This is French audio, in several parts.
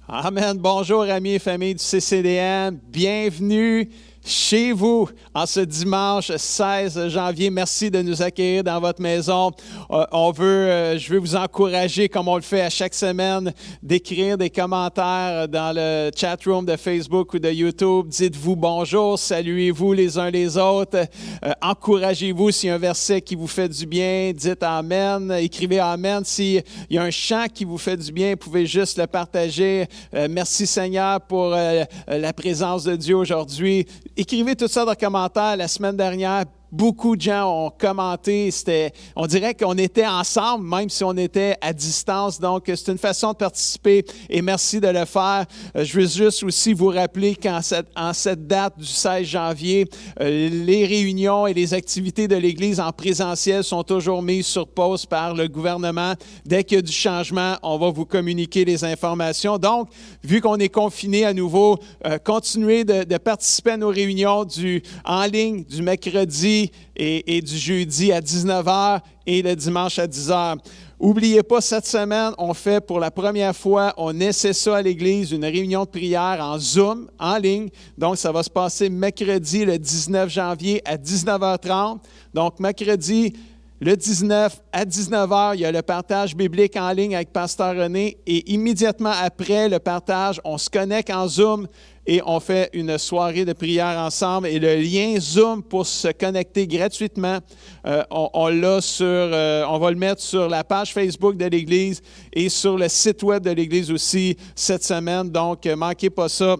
Amen. Bonjour, amis et familles du CCDM. Bienvenue chez vous en ce dimanche 16 janvier. Merci de nous accueillir dans votre maison. Je veux vous encourager, comme on le fait à chaque semaine, d'écrire des commentaires dans le chat room de Facebook ou de YouTube. Dites-vous bonjour, saluez-vous les uns les autres. Encouragez-vous s'il y a un verset qui vous fait du bien. Dites Amen. Écrivez Amen. S'il y a un chant qui vous fait du bien, vous pouvez juste le partager. Merci Seigneur pour la présence de Dieu aujourd'hui. Écrivez tout ça dans les commentaires. La semaine dernière, beaucoup de gens ont commenté. On dirait qu'on était ensemble, même si on était à distance. Donc, c'est une façon de participer et merci de le faire. Je veux juste aussi vous rappeler qu'en cette date du 16 janvier, les réunions et les activités de l'Église en présentiel sont toujours mises sur pause par le gouvernement. Dès qu'il y a du changement, on va vous communiquer les informations. Donc, vu qu'on est confiné à nouveau, continuez de participer à nos réunions en ligne du mercredi et du jeudi à 19h et le dimanche à 10h. N'oubliez pas, cette semaine, on fait pour la première fois, on essaie ça à l'Église, une réunion de prière en Zoom, en ligne. Donc, ça va se passer mercredi, le 19 janvier à 19h30. Donc, mercredi, le 19 à 19h, il y a le partage biblique en ligne avec Pasteur René. Et immédiatement après le partage, on se connecte en Zoom et on fait une soirée de prière ensemble. Et le lien Zoom pour se connecter gratuitement, on va le mettre sur la page Facebook de l'Église et sur le site web de l'Église aussi cette semaine. Donc, manquez pas ça.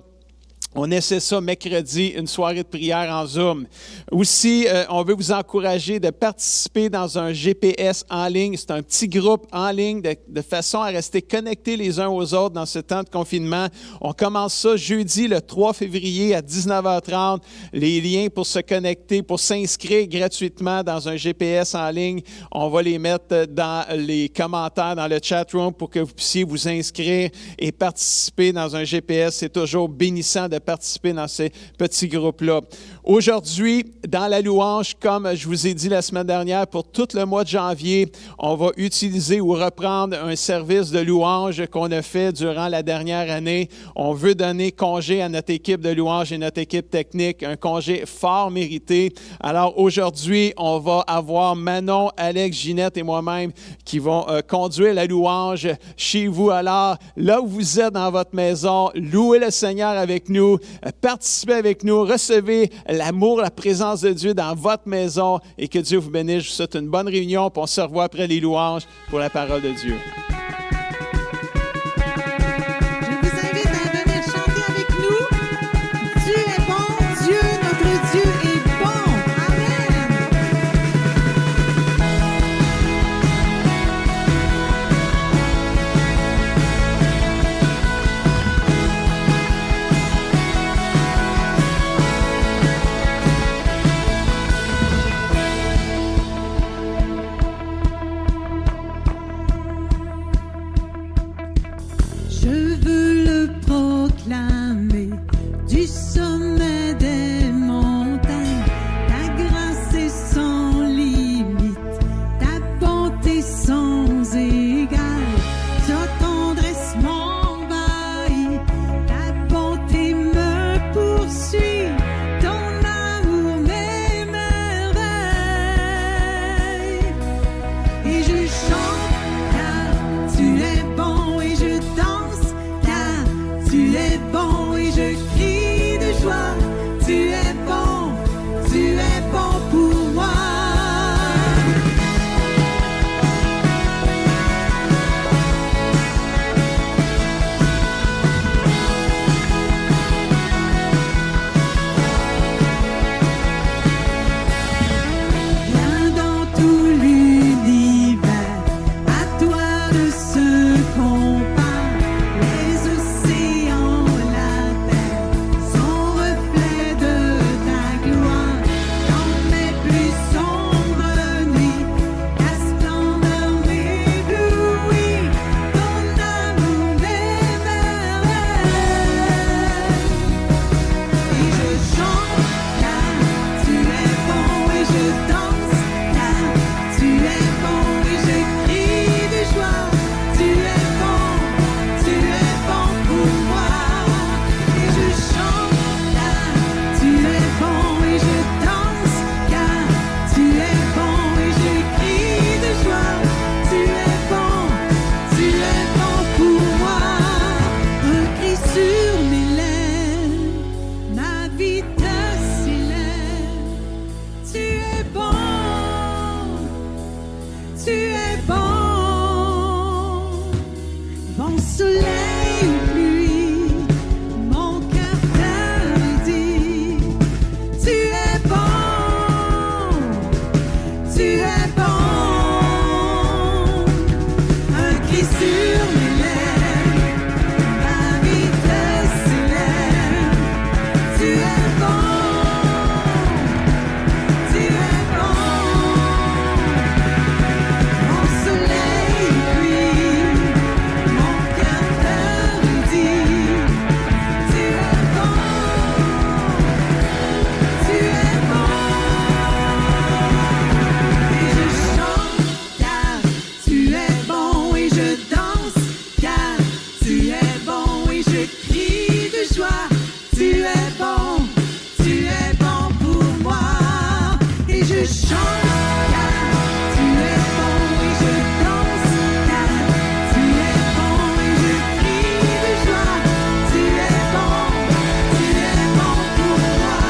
On essaie ça mercredi, une soirée de prière en Zoom. Aussi, on veut vous encourager de participer dans un GPS en ligne. C'est un petit groupe en ligne de façon à rester connectés les uns aux autres dans ce temps de confinement. On commence ça jeudi, le 3 février à 19h30. Les liens pour se connecter, pour s'inscrire gratuitement dans un GPS en ligne, on va les mettre dans les commentaires, dans le chat room pour que vous puissiez vous inscrire et participer dans un GPS. C'est toujours bénissant de participer dans ces petits groupes-là. Aujourd'hui, dans la louange, comme je vous ai dit la semaine dernière, pour tout le mois de janvier, on va utiliser ou reprendre un service de louange qu'on a fait durant la dernière année. On veut donner congé à notre équipe de louange et notre équipe technique, un congé fort mérité. Alors aujourd'hui, on va avoir Manon, Alex, Ginette et moi-même qui vont conduire la louange chez vous. Alors, là où vous êtes dans votre maison, louez le Seigneur avec nous, participez avec nous, recevez l'amour, la présence de Dieu dans votre maison et que Dieu vous bénisse. Je vous souhaite une bonne réunion, puis on se revoit après les louanges pour la parole de Dieu. Je vous invite à venir chanter avec nous. Dieu est bon, Dieu, notre Dieu est bon. Amen. Je veux le proclamer du sommet des montagnes. Ta grâce est sans limite, ta bonté sans égale. Ta tendresse m'envahit, ta bonté me poursuit. Ton amour m'émerveille. Et je chante car tu es bon, et je danse car tu es bon, et je crie de joie vie sur mes lèvres, ma vie te célèbre. Tu es bon, tu es bon. Mon soleil brille, mon cœur te dit. Tu es bon, tu es bon. Et je chante car tu es bon, et je danse car tu es bon, et je crie de joie. Tu es bon pour moi. Et je chante car tu es bon, et je danse car tu es bon, et je crie de joie. Tu es bon pour moi.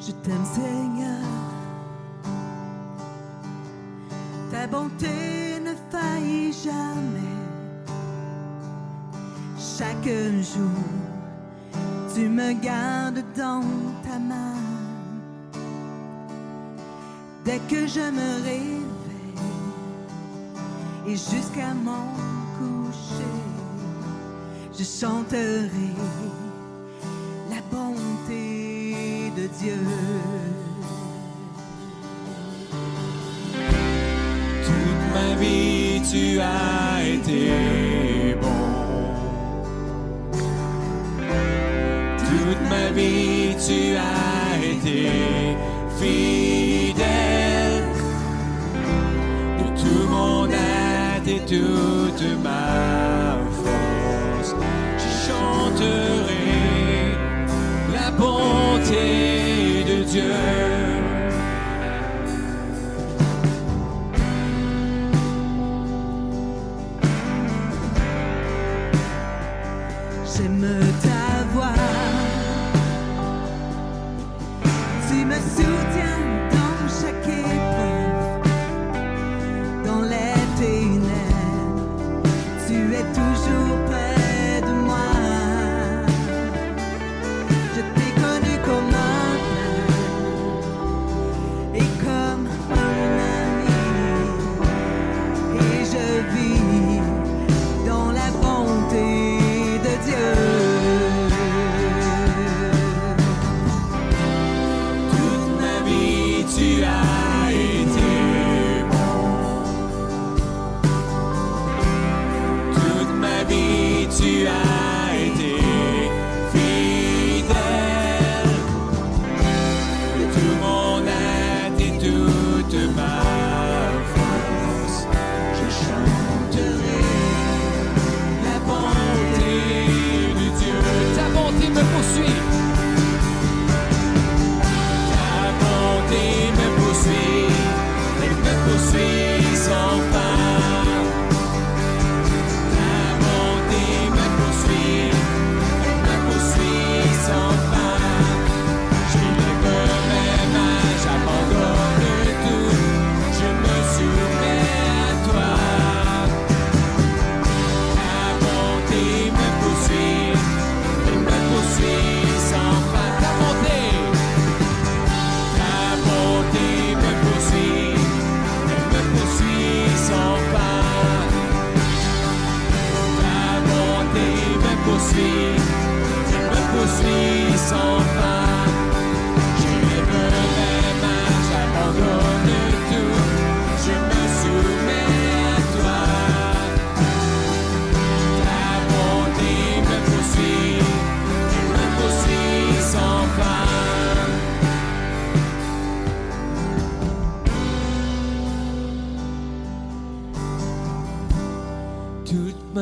Je t'aime Seigneur, ta bonté ne faillit jamais. Chaque jour, tu me gardes dans ta main. Dès que je me réveille et jusqu'à mon coucher, je chanterai la bonté de Dieu. Toute ma vie, tu as été bon. Toute ma vie, tu as été fidèle. De tout mon être et toute ma force, je chanterai la bonté de Dieu. J'aime ta voix, tu me soutiens dans chaque épreuve, dans les ténèbres, tu es toujours près de moi. Je t'ai connu comme un frère et comme un ami, et je vis dans la bonté de Dieu. Toute ma vie, tu as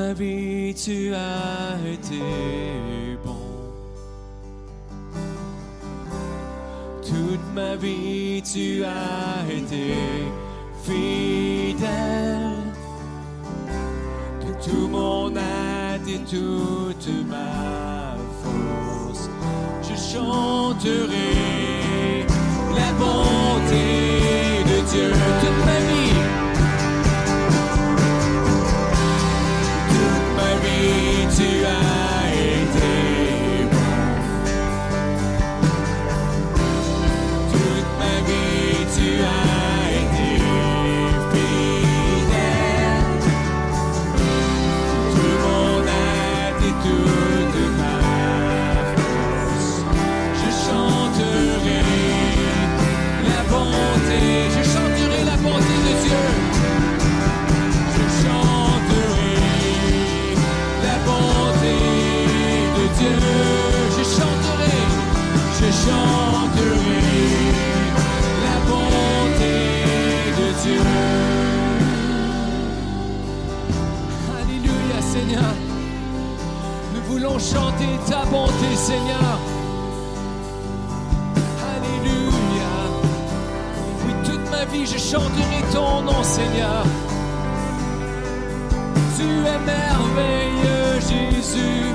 ma vie, tu as été bon. Toute ma vie, tu as été fidèle. De tout mon être et toute ma force, je chanterai la bonté de Dieu. Toute ma vie, tu as été bon. Toute ma vie, tu as été fidèle. Tout mon être et toute ma force, je chanterai la bonté. Je chanterai la bonté de Dieu. Je chanterai la bonté de Dieu, je chanterai la bonté de Dieu. Alléluia Seigneur, nous voulons chanter ta bonté Seigneur. Alléluia, oui toute ma vie je chanterai ton nom Seigneur. Tu es merveilleux, Jésus.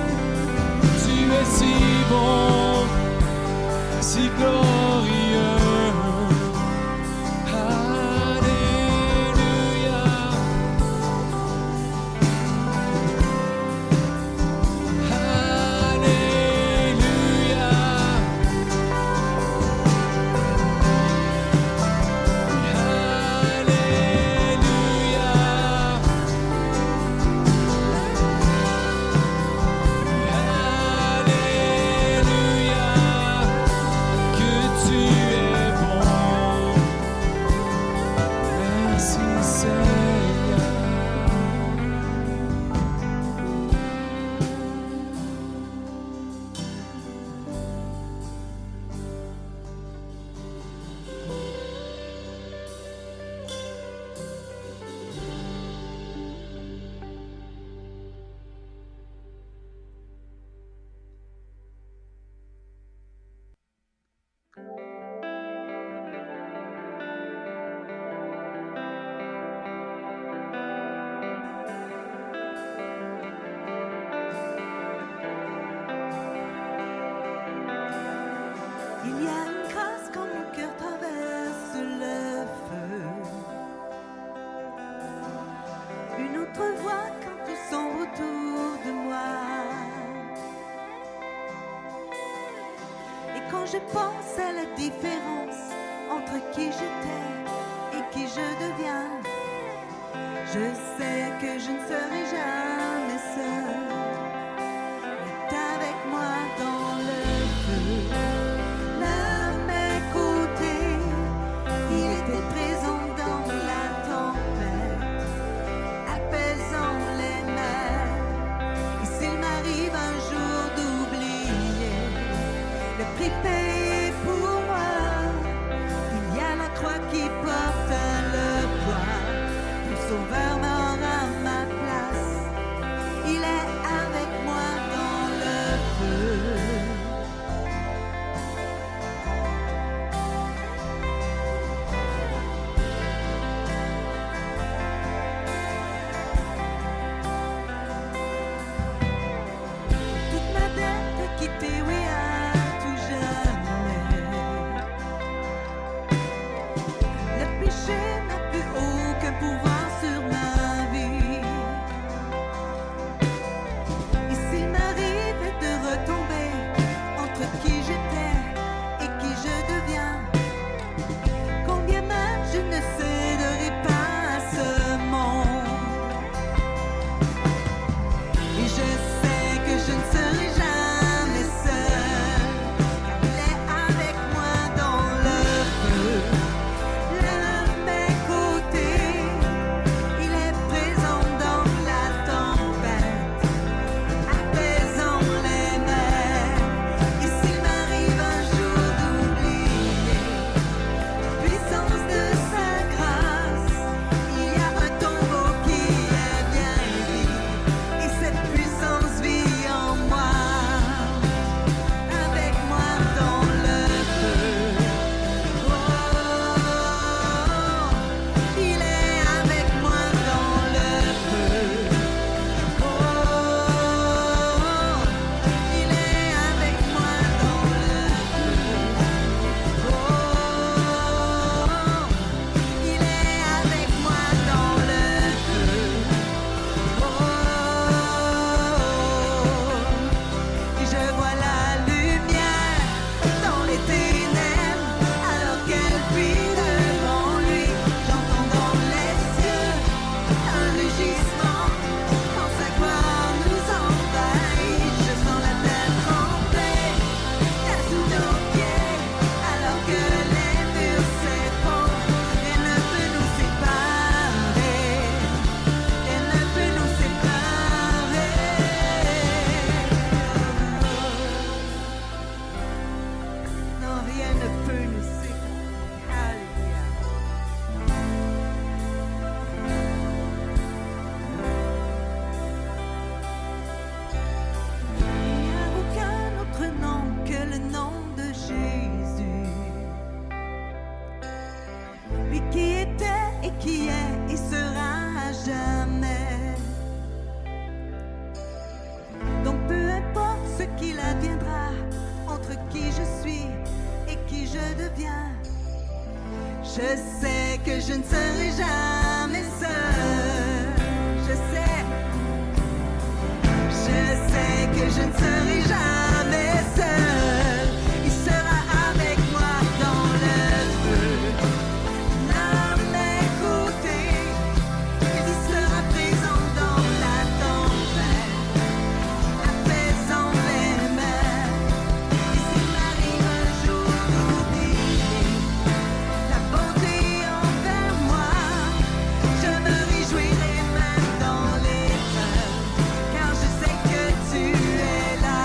Tu es si bon, si glorieux. Alléluia. Alléluia. Il y a une grâce quand mon cœur traverse le feu. Une autre voix quand tout sombre autour de moi. Et quand je pense à la différence entre qui j'étais et qui je deviens, je sais que je ne serai jamais seule. Est avec moi dans le feu. À mes côtés, il était présent dans la tempête, apaisant les mers. Et s'il m'arrive un jour d'oublier le prix payé pour moi, il y a la croix qui porte le poids. Le Sauveur mort à ma place, il est avec moi dans le feu. Toute ma dette est quittée, oui, à tout jamais. deviens. Je sais que je ne serai jamais seule. Je sais que je ne serai jamais seule. Il sera avec moi dans le feu, à mes côtés. Il sera présent dans la tempête, apaisant les mers. Et s'il m'arrive un jour d'oublier la bonté envers moi, je me réjouirai même dans l'épreuve, car je sais que tu es là.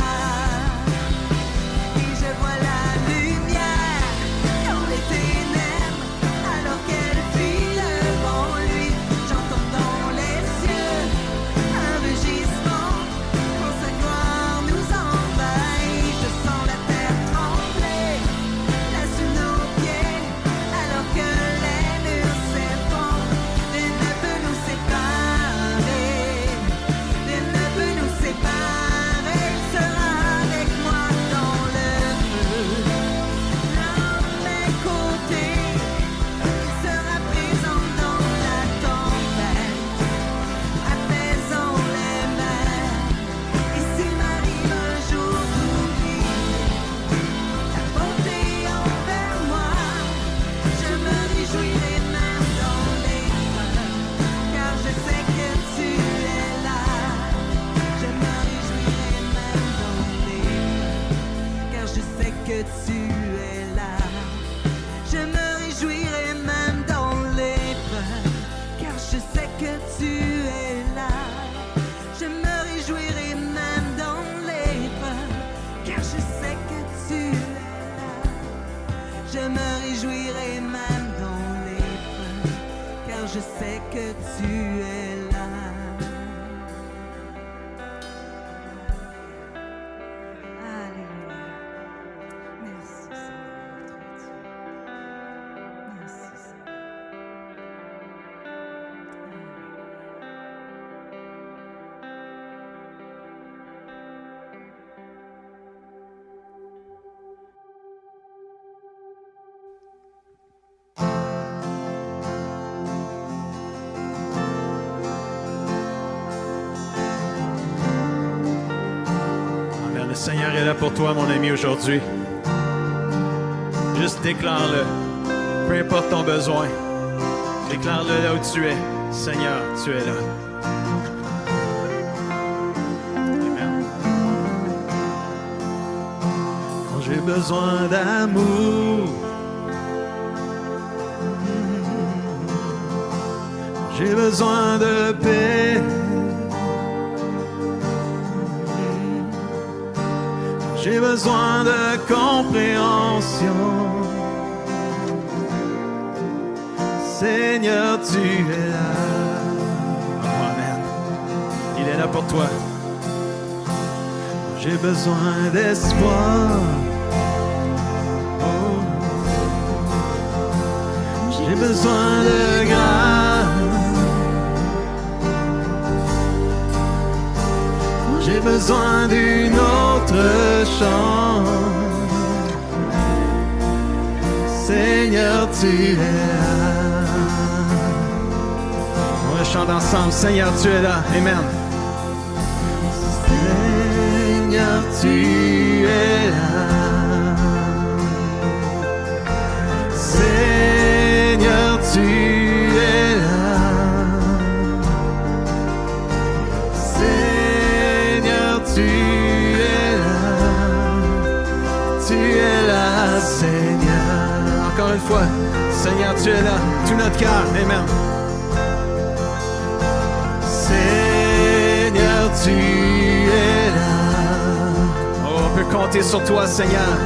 Et je vois la lumière dans les ténèbres, alors qu'elle fuit devant lui. J'entends dans les cieux un rugissement quand sa gloire nous envahit. Je sens la terre trembler là sous nos pieds, alors que les murs s'effondrent. Rien ne peut nous séparer, rien ne peut nous séparer. Il sera avec moi dans le feu, à mes côtés. Il sera présent dans la tempête, apaisant les mers. Et s'il m'arrive un jour d'oublier la bonté envers moi, je me réjouirai même dans l'épreuve, car je sais que tu es là. Je me réjouirai même dans l'épreuve, car je sais que tu es là. Je me réjouirai même dans l'épreuve, car je sais que tu es là. Je me réjouirai même dans l'épreuve, car je sais que tu es là. Je me réjouirai même dans l'épreuve, car je sais que tu es là. Alléluia. Merci Seigneur, notre Dieu. Merci Seigneur. Amen. Le Seigneur est là pour toi, mon ami, aujourd'hui. Juste déclare-le. Peu importe ton besoin. Déclare-le là où tu es. Seigneur, tu es là. Amen. Quand j'ai besoin d'amour, j'ai besoin de paix, j'ai besoin de compréhension. Seigneur, tu es là. Oh, amen. Il est là pour toi. J'ai besoin d'espoir. Oh. J'ai besoin de grâce. J'ai besoin d'une autre chance. Seigneur, tu es là. On chante ensemble. Seigneur, tu es là. Amen. Seigneur, tu es là. Seigneur, tu es là. Seigneur, tu es là. Tu es là, Seigneur. Encore une fois, Seigneur, tu es là. Tout notre cœur. Amen. Seigneur, tu es là. Oh, on peut compter sur toi, Seigneur.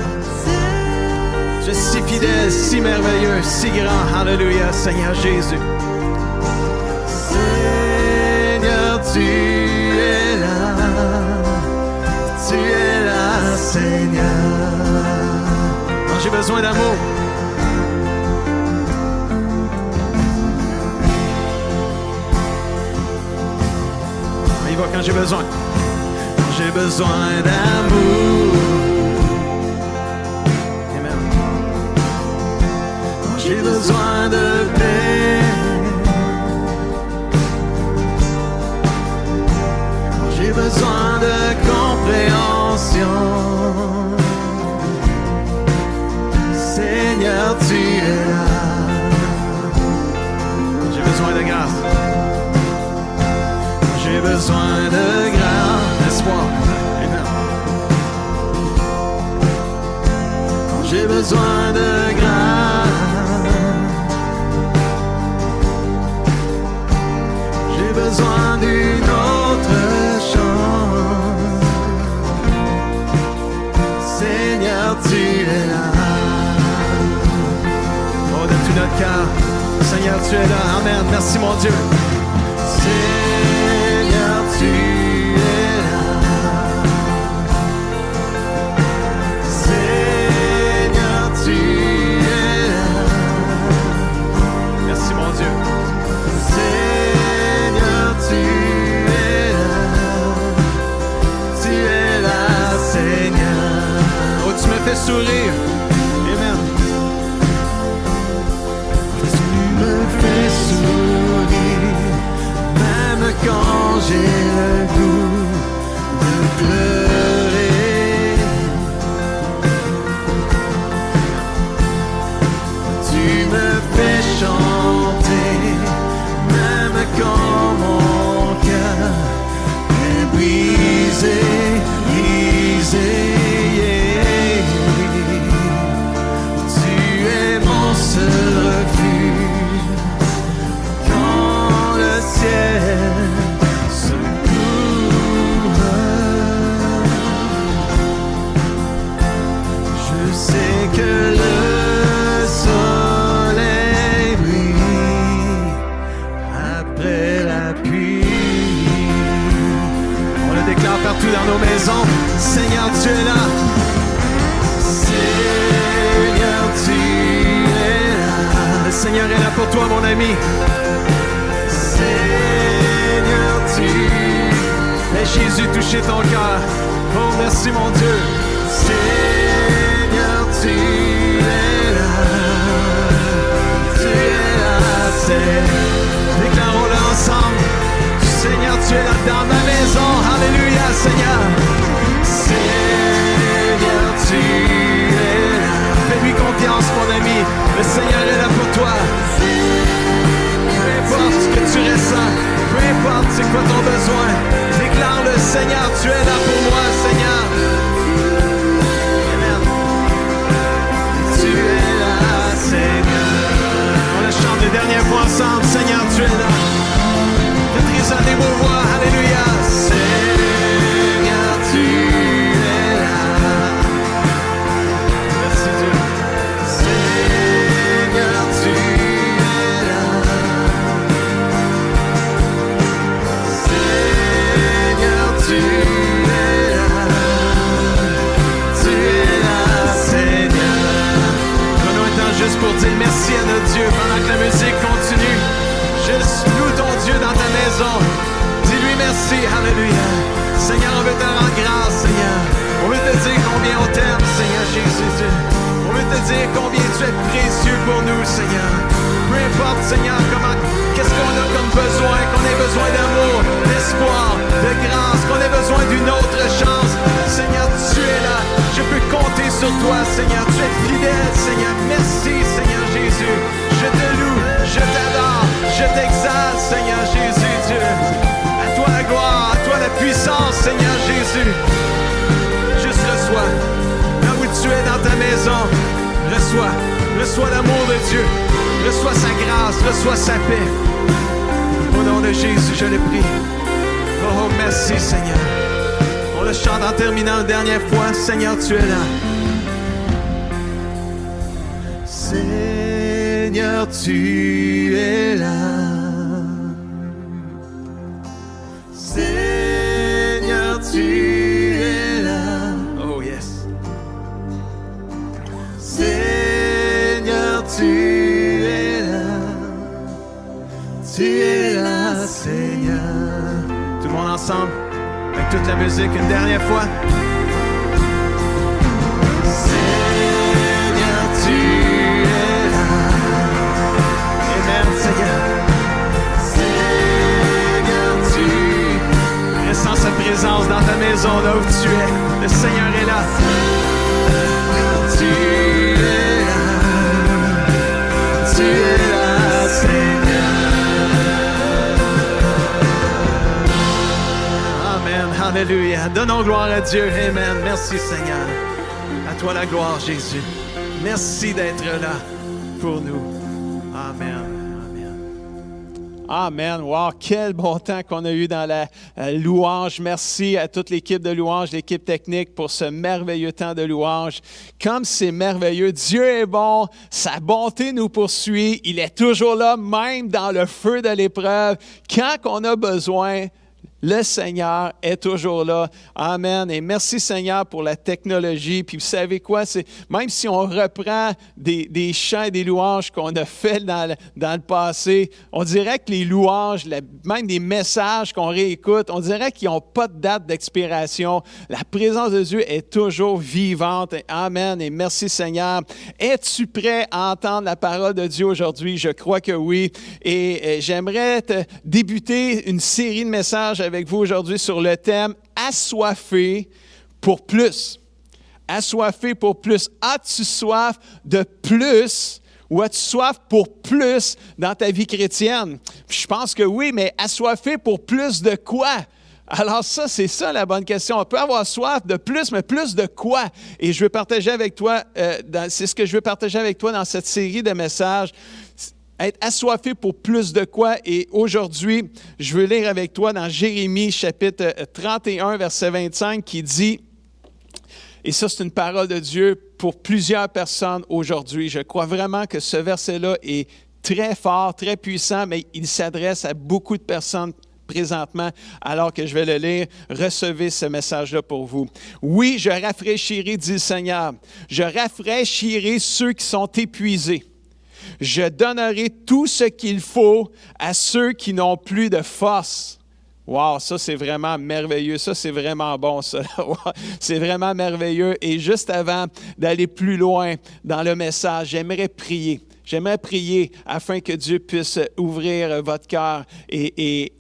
Tu es si fidèle, si merveilleux, si grand. Alléluia, Seigneur Jésus. Seigneur, tu es là. Tu es là, Seigneur. Oh, j'ai besoin d'amour. On y va quand j'ai besoin. J'ai besoin d'amour. Amen. J'ai besoin de paix. J'ai besoin de compréhension. Seigneur, tu es là. J'ai besoin de grâce. J'ai besoin de grâce, d'espoir. Amen. J'ai besoin de grâce. J'ai besoin d'une autre chance. Seigneur, tu es là. Oh, de tout notre cœur. Seigneur, tu es là. Amen. Merci, mon Dieu. Seigneur, tu es là. Seigneur, tu es là. Merci, mon Dieu. Seigneur, tu es là. Tu es là, Seigneur. Oh, tu me fais sourire. Amen. Tu me fais sourire, même quand j'ai le goût de pleurer. Tu me fais chanter, même quand mon cœur est brisé, brisé. Tu es mon seul refuge quand le ciel se couvre. Je sais que le soleil brille après la pluie. On le déclare partout dans nos maisons. Seigneur, tu es là. Seigneur, tu es là. Le Seigneur est là pour toi, mon ami. Seigneur, tu es Jésus, toucher ton cœur. Oh, merci, mon Dieu. Seigneur, tu es là. Tu es là, Seigneur. Déclarons-le ensemble. Seigneur, tu es là dans ma maison. Alléluia, Seigneur. Seigneur, tu es là. Fais-lui confiance, mon ami. Le Seigneur est là pour toi. Peu importe ce que tu ressens, peu importe c'est quoi ton besoin, déclare-le, Seigneur, tu es là pour moi, Seigneur. Amen. Tu es là, Seigneur. On le chante les dernières fois ensemble. Seigneur, tu es là. Faites résonner vos voix. Alléluia. Seigneur, tu es là. Merci Dieu. Seigneur, tu es là. Seigneur, tu es là. Tu es là, Seigneur. Prenons un temps juste pour dire merci à notre Dieu pendant que la musique continue. Juste loue ton Dieu dans ta maison. Dis-lui merci, alléluia. Seigneur, on veut te rendre grâce, Seigneur. On veut te dire combien on t'aime, Seigneur Jésus. On veut te dire combien tu es précieux pour nous, Seigneur. Peu importe, Seigneur, qu'est-ce qu'on a comme besoin, qu'on ait besoin d'amour, d'espoir, de grâce, qu'on ait besoin d'une autre chance. Seigneur, tu es là. Je peux compter sur toi, Seigneur. Tu es fidèle, Seigneur. Merci, Seigneur Jésus. Je te loue, je t'adore, je t'exalte, Seigneur Jésus, Dieu. À toi la gloire, à toi la puissance, Seigneur Jésus. Juste reçois, là où tu es dans ta maison, reçois l'amour de Dieu, reçois sa grâce, reçois sa paix. Au nom de Jésus, je le prie. Oh, merci, Seigneur. On le chante en terminant une dernière fois. Seigneur, tu es là. Seigneur, tu es là. Seigneur, tu es là. Oh, yes. Seigneur, tu es là. Tu es là, Seigneur. Tout le monde ensemble, avec toute la musique, une dernière fois. Seigneur, tu es là. Alléluia. Donnons gloire à Dieu. Amen. Merci Seigneur. À toi la gloire, Jésus. Merci d'être là pour nous. Amen. Amen. Wow, quel bon temps qu'on a eu dans la louange. Merci à toute l'équipe de louange, l'équipe technique pour ce merveilleux temps de louange. Comme c'est merveilleux, Dieu est bon, sa bonté nous poursuit. Il est toujours là, même dans le feu de l'épreuve. Quand on a besoin, le Seigneur est toujours là. Amen. Et merci Seigneur pour la technologie. Puis vous savez quoi? Même si on reprend des chants et des louanges qu'on a fait dans le passé, on dirait que les louanges, même des messages qu'on réécoute, on dirait qu'ils n'ont pas de date d'expiration. La présence de Dieu est toujours vivante. Amen. Et merci Seigneur. Es-tu prêt à entendre la parole de Dieu aujourd'hui? Je crois que oui. Et j'aimerais débuter une série de messages avec vous aujourd'hui sur le thème « Assoiffé pour plus ». Assoiffé pour plus. As-tu soif de plus ou as-tu soif pour plus dans ta vie chrétienne? Je pense que oui, mais assoiffé pour plus de quoi? Alors ça, c'est ça la bonne question. On peut avoir soif de plus, mais plus de quoi? Et je veux partager avec toi, c'est ce que je veux partager avec toi dans cette série de messages. Être assoiffé pour plus de quoi? Et aujourd'hui, je veux lire avec toi dans Jérémie, chapitre 31, verset 25, qui dit, et ça c'est une parole de Dieu pour plusieurs personnes aujourd'hui. Je crois vraiment que ce verset-là est très fort, très puissant, mais il s'adresse à beaucoup de personnes présentement, alors que je vais le lire. Recevez ce message-là pour vous. Oui, je rafraîchirai, dit le Seigneur. Je rafraîchirai ceux qui sont épuisés. Je donnerai tout ce qu'il faut à ceux qui n'ont plus de force. Wow, ça c'est vraiment merveilleux. Ça c'est vraiment bon, ça. C'est vraiment merveilleux. Et juste avant d'aller plus loin dans le message, j'aimerais prier. J'aimerais prier afin que Dieu puisse ouvrir votre cœur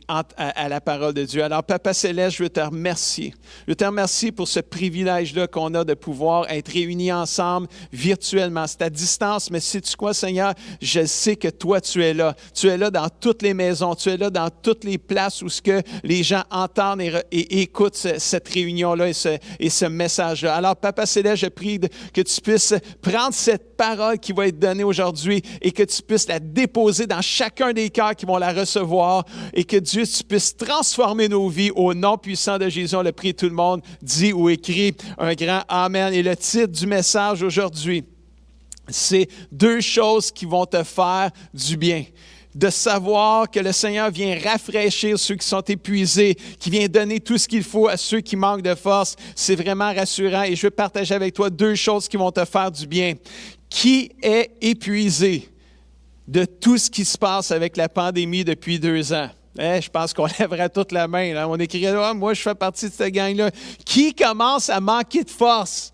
à la parole de Dieu. Alors, Papa Céleste, je veux te remercier. Je veux te remercier pour ce privilège-là qu'on a de pouvoir être réunis ensemble virtuellement. C'est à distance, mais sais-tu quoi, Seigneur? Je sais que toi, tu es là. Tu es là dans toutes les maisons. Tu es là dans toutes les places où ce que les gens entendent et écoutent cette réunion-là et ce message-là. Alors, Papa Céleste, je prie que tu puisses prendre cette parole qui va être donnée aujourd'hui et que tu puisses la déposer dans chacun des cœurs qui vont la recevoir et que Dieu, tu puisses transformer nos vies au nom puissant de Jésus. On le prie, tout le monde dit ou écrit un grand Amen. Et le titre du message aujourd'hui, c'est « Deux choses qui vont te faire du bien ». De savoir que le Seigneur vient rafraîchir ceux qui sont épuisés, qui vient donner tout ce qu'il faut à ceux qui manquent de force, c'est vraiment rassurant. Et je veux partager avec toi deux choses qui vont te faire du bien. Qui est épuisé de tout ce qui se passe avec la pandémie depuis 2 ans? Je pense qu'on lèverait toute la main. Là. On écrirait, oh, moi je fais partie de cette gang-là. Qui commence à manquer de force?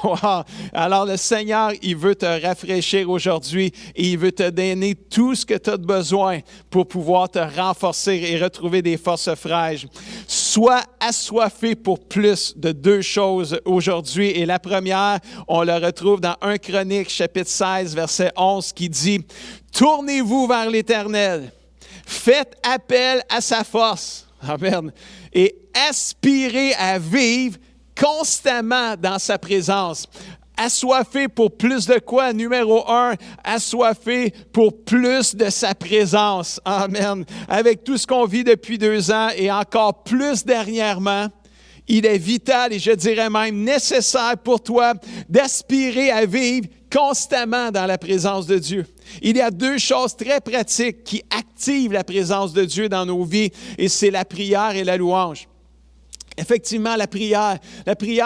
Wow. Alors le Seigneur, il veut te rafraîchir aujourd'hui et il veut te donner tout ce que tu as besoin pour pouvoir te renforcer et retrouver des forces fraîches. Sois assoiffé pour plus de 2 choses aujourd'hui. Et la première, on le retrouve dans 1 Chronique, chapitre 16, verset 11, qui dit « Tournez-vous vers l'Éternel, faites appel à sa force. » Amen. Et aspirez à vivre constamment dans sa présence. Assoiffé pour plus de quoi? Numéro 1, assoiffé pour plus de sa présence. Amen. Avec tout ce qu'on vit depuis 2 ans et encore plus dernièrement, il est vital et je dirais même nécessaire pour toi d'aspirer à vivre constamment dans la présence de Dieu. Il y a 2 choses très pratiques qui activent la présence de Dieu dans nos vies et c'est la prière et la louange. Effectivement, la prière,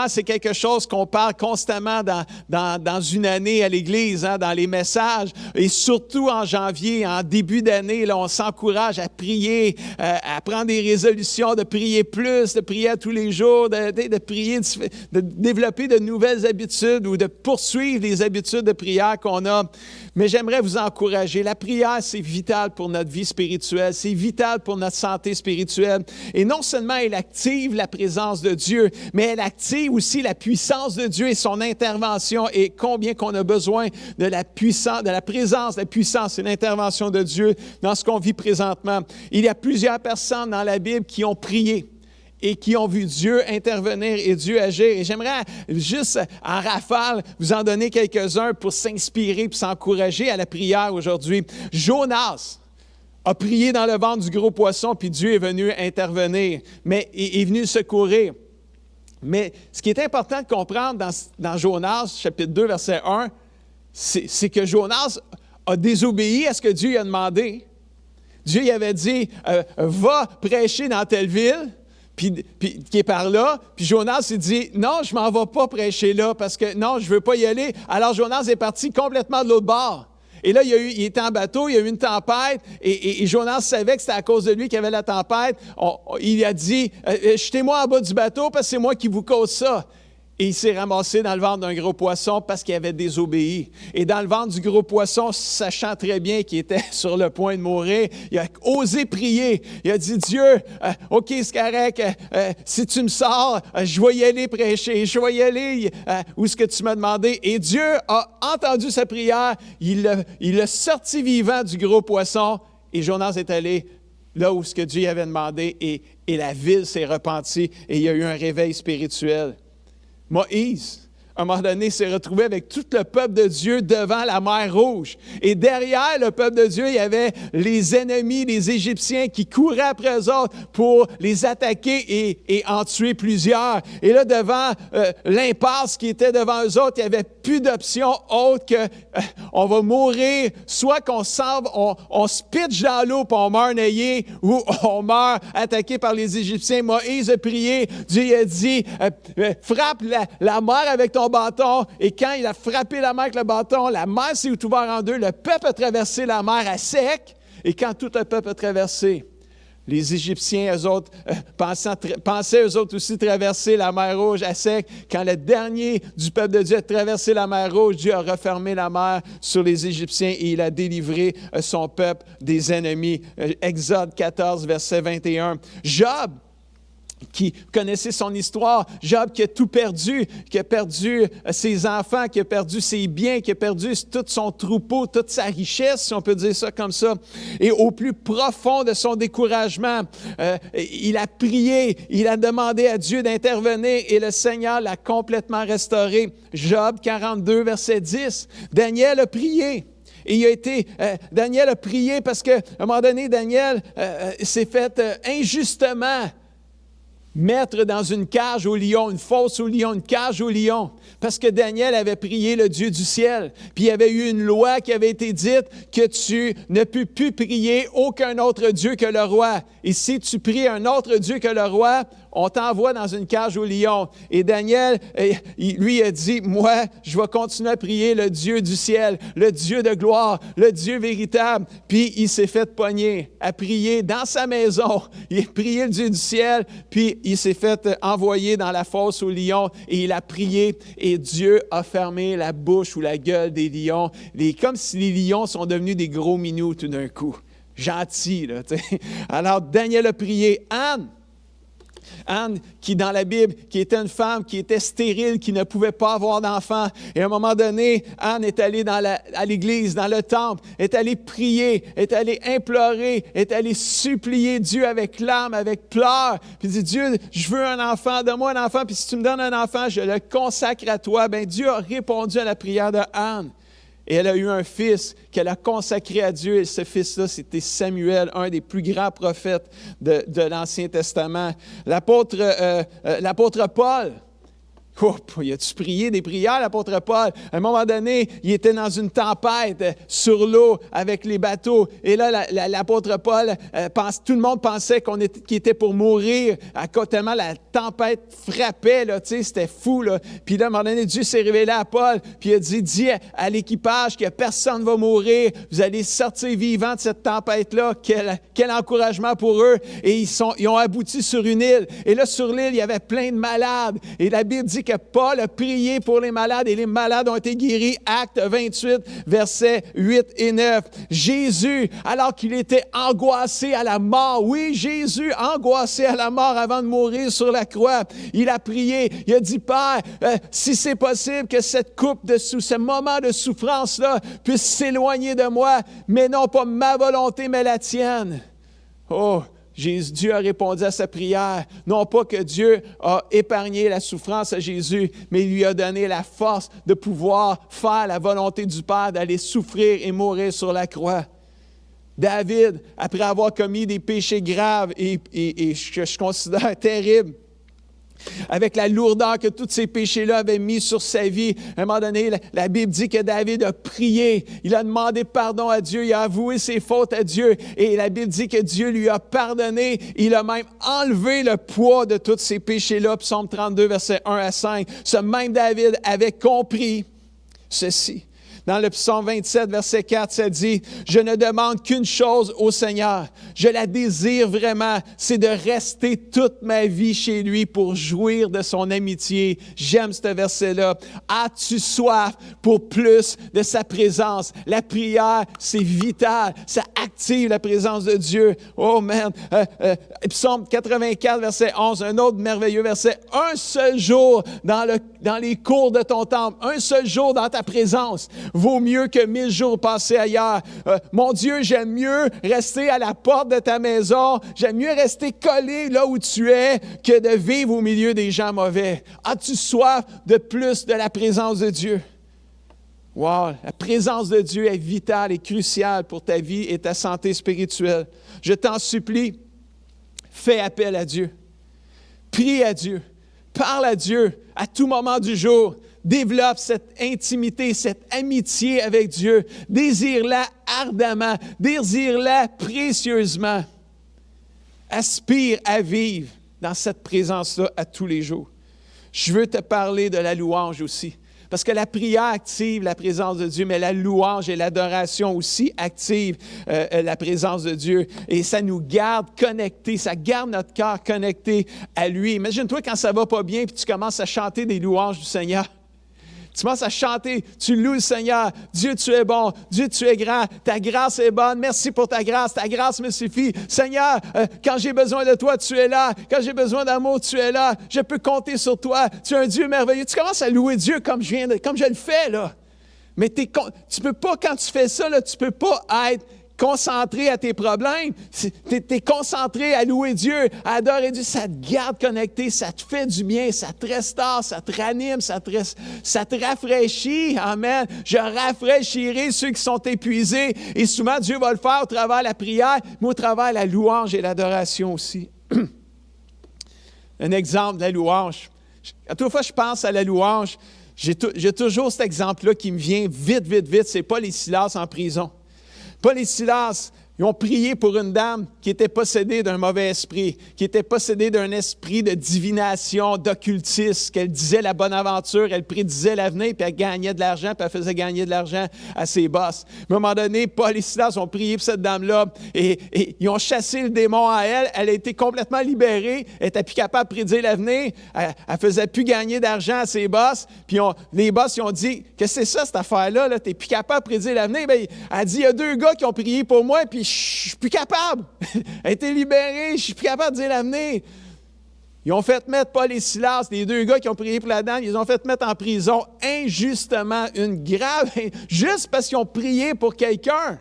c'est quelque chose qu'on parle constamment dans une année à l'Église, hein, dans les messages. Et surtout en janvier, en début d'année, là, on s'encourage à prier, à prendre des résolutions, de prier plus, de prier à tous les jours, de prier, de développer de nouvelles habitudes ou de poursuivre les habitudes de prière qu'on a. Mais j'aimerais vous encourager. La prière, c'est vital pour notre vie spirituelle. C'est vital pour notre santé spirituelle. Et non seulement elle active la présence de Dieu, mais elle active aussi la puissance de Dieu et son intervention. Et combien qu'on a besoin de la puissance, de la présence, de la puissance et l'intervention de Dieu dans ce qu'on vit présentement. Il y a plusieurs personnes dans la Bible qui ont prié et qui ont vu Dieu intervenir et Dieu agir. Et j'aimerais juste en rafale vous en donner quelques-uns pour s'inspirer et s'encourager à la prière aujourd'hui. Jonas a prié dans le ventre du gros poisson, puis Dieu est venu intervenir, mais il est venu secourir. Mais ce qui est important de comprendre dans Jonas, chapitre 2, verset 1, c'est que Jonas a désobéi à ce que Dieu lui a demandé. Dieu lui avait dit, va prêcher dans telle ville, puis qui est par là. Puis Jonas s'est dit, non, je ne m'en vais pas prêcher là, parce que non, je ne veux pas y aller. Alors Jonas est parti complètement de l'autre bord. Et là, il était en bateau, il y a eu une tempête, et Jonas savait que c'était à cause de lui qu'il y avait la tempête. Il a dit, jetez-moi en bas du bateau parce que c'est moi qui vous cause ça. Et il s'est ramassé dans le ventre d'un gros poisson parce qu'il avait désobéi. Et dans le ventre du gros poisson, sachant très bien qu'il était sur le point de mourir, il a osé prier. Il a dit, Dieu, OK, c'est correct, si tu me sors, je vais y aller prêcher, je vais y aller où est-ce que tu m'as demandé. Et Dieu a entendu sa prière, il l'a sorti vivant du gros poisson, et Jonas est allé là où ce que Dieu avait demandé, et la ville s'est repentie, et il y a eu un réveil spirituel. Moïse, à un moment donné, s'est retrouvé avec tout le peuple de Dieu devant la mer Rouge. Et derrière le peuple de Dieu, il y avait les ennemis, les Égyptiens qui couraient après eux autres pour les attaquer et en tuer plusieurs. Et là, devant l'impasse qui était devant eux autres, il n'y avait plus d'option autre que on va mourir, soit qu'on on se pitche dans l'eau puis on meurt noyé, ou on meurt attaqué par les Égyptiens. Moïse a prié, Dieu a dit, frappe la mer avec ton bâton. Et quand il a frappé la mer avec le bâton, la mer s'est ouverte en deux, le peuple a traversé la mer à sec. Et quand tout le peuple a traversé, les Égyptiens, eux autres, pensaient eux autres aussi traverser la mer Rouge à sec. Quand le dernier du peuple de Dieu a traversé la mer Rouge, Dieu a refermé la mer sur les Égyptiens et il a délivré son peuple des ennemis. Exode 14, verset 21. Job, qui connaissait son histoire, Job qui a tout perdu, qui a perdu ses enfants, qui a perdu ses biens, qui a perdu tout son troupeau, toute sa richesse, si on peut dire ça comme ça. Et au plus profond de son découragement, il a prié, il a demandé à Dieu d'intervenir et le Seigneur l'a complètement restauré. Job 42, verset 10. Daniel a prié. Et Daniel a prié parce qu'à un moment donné, Daniel s'est fait injustement mettre dans une cage au lion, une fosse au lion, une cage au lion, parce que Daniel avait prié le Dieu du ciel. Puis il y avait eu une loi qui avait été dite que tu ne peux plus prier aucun autre Dieu que le roi. Et si tu pries un autre Dieu que le roi, on t'envoie dans une cage au lion. Et Daniel, lui, a dit, moi, je vais continuer à prier le Dieu du ciel, le Dieu de gloire, le Dieu véritable. Puis il s'est fait pogner à prier dans sa maison. Il a prié le Dieu du ciel, puis il s'est fait envoyer dans la fosse au lion et il a prié et Dieu a fermé la bouche ou la gueule des lions. Comme si les lions sont devenus des gros minous tout d'un coup. Gentils, là, tu sais. Alors Daniel a prié. Anne, qui dans la Bible, qui était une femme qui était stérile, qui ne pouvait pas avoir d'enfant. Et à un moment donné, Anne est allée à l'église, dans le temple, est allée prier, est allée implorer, est allée supplier Dieu avec larmes, avec pleurs. Puis dit, Dieu, je veux un enfant, donne-moi un enfant, puis si tu me donnes un enfant, je le consacre à toi. Bien, Dieu a répondu à la prière de Anne. Et elle a eu un fils qu'elle a consacré à Dieu. Et ce fils-là, c'était Samuel, un des plus grands prophètes de l'Ancien Testament. L'apôtre Paul, il a-tu prié des prières, l'apôtre Paul? À un moment donné, il était dans une tempête sur l'eau avec les bateaux. Et là, l'apôtre Paul, tout le monde pensait qu'il était pour mourir tellement la tempête frappait. Là, c'était fou. Là. Puis là, à un moment donné, Dieu s'est révélé à Paul. Puis il a dit, dis à l'équipage que personne ne va mourir. Vous allez sortir vivants de cette tempête-là. Quel encouragement pour eux. Et ils ont abouti sur une île. Et là, sur l'île, il y avait plein de malades. Et la Bible dit que Paul a prié pour les malades et les malades ont été guéris. Acte 28, versets 8 et 9. Jésus, alors qu'il était angoissé à la mort, oui, Jésus, angoissé à la mort avant de mourir sur la croix, il a prié, il a dit, Père, si c'est possible que cette coupe ce moment de souffrance-là puisse s'éloigner de moi, mais non pas ma volonté, mais la tienne. Oh, Dieu a répondu à sa prière. Non pas que Dieu a épargné la souffrance à Jésus, mais il lui a donné la force de pouvoir faire la volonté du Père, d'aller souffrir et mourir sur la croix. David, après avoir commis des péchés graves et que je considère terribles, avec la lourdeur que tous ces péchés-là avaient mis sur sa vie. À un moment donné, la Bible dit que David a prié, il a demandé pardon à Dieu, il a avoué ses fautes à Dieu et la Bible dit que Dieu lui a pardonné, il a même enlevé le poids de tous ces péchés-là. Psaume 32, versets 1 à 5. Ce même David avait compris ceci. Dans le psaume 27, verset 4, ça dit « Je ne demande qu'une chose au Seigneur. Je la désire vraiment, c'est de rester toute ma vie chez lui pour jouir de son amitié. » J'aime ce verset-là. As-tu soif pour plus de sa présence? La prière, c'est vital. Ça active la présence de Dieu. Oh man! Psaume 84, verset 11, un autre merveilleux verset. « Un seul jour dans les cours de ton temple, un seul jour dans ta présence vaut mieux que 1000 jours passés ailleurs. Mon Dieu, j'aime mieux rester à la porte de ta maison, j'aime mieux rester collé là où tu es que de vivre au milieu des gens mauvais. As-tu soif de plus de la présence de Dieu? » Wow, la présence de Dieu est vitale et cruciale pour ta vie et ta santé spirituelle. Je t'en supplie, fais appel à Dieu. Prie à Dieu. Parle à Dieu à tout moment du jour. Développe cette intimité, cette amitié avec Dieu. Désire-la ardemment. Désire-la précieusement. Aspire à vivre dans cette présence-là à tous les jours. Je veux te parler de la louange aussi. Parce que la prière active la présence de Dieu, mais la louange et l'adoration aussi activent la présence de Dieu. Et ça nous garde connectés, ça garde notre cœur connecté à lui. Imagine-toi quand ça ne va pas bien et tu commences à chanter des louanges du Seigneur. Tu commences à chanter, tu loues le Seigneur. Dieu, tu es bon. Dieu, tu es grand. Ta grâce est bonne. Merci pour ta grâce me suffit. Seigneur, quand j'ai besoin de toi, tu es là. Quand j'ai besoin d'amour, tu es là. Je peux compter sur toi. Tu es un Dieu merveilleux. Tu commences à louer Dieu comme je le fais, là. Mais tu peux pas, quand tu fais ça, là, tu peux pas être concentré à tes problèmes. Tu es concentré à louer Dieu, à adorer Dieu. Ça te garde connecté, ça te fait du bien, ça te restaure, ça te ranime, ça te rafraîchit. Amen. Je rafraîchirai ceux qui sont épuisés. Et souvent, Dieu va le faire au travers de la prière, mais au travers de la louange et l'adoration aussi. Un exemple de la louange. À toute fois, je pense à la louange. J'ai toujours cet exemple-là qui me vient vite. C'est Paul et Silas en prison. Paul et Silas, ils ont prié pour une dame qui était possédée d'un mauvais esprit, qui était possédée d'un esprit de divination, d'occultisme, qu'elle disait la bonne aventure, elle prédisait l'avenir, puis elle gagnait de l'argent, puis elle faisait gagner de l'argent à ses boss. À un moment donné, Paul et Silas ont prié pour cette dame-là, et ils ont chassé le démon à elle. Elle a été complètement libérée, elle n'était plus capable de prédire l'avenir, elle ne faisait plus gagner d'argent à ses boss, puis les boss ils ont dit « Qu'est-ce que c'est ça, cette affaire-là? Là? Tu n'es plus capable de prédire l'avenir. » Elle a dit « Il y a 2 gars qui ont prié pour moi, puis je suis plus capable. Elle a été libérée, je suis plus capable de dire l'avenir. » Ils ont fait mettre Paul et Silas, les 2 gars qui ont prié pour la dame, ils ont fait mettre en prison injustement, juste parce qu'ils ont prié pour quelqu'un.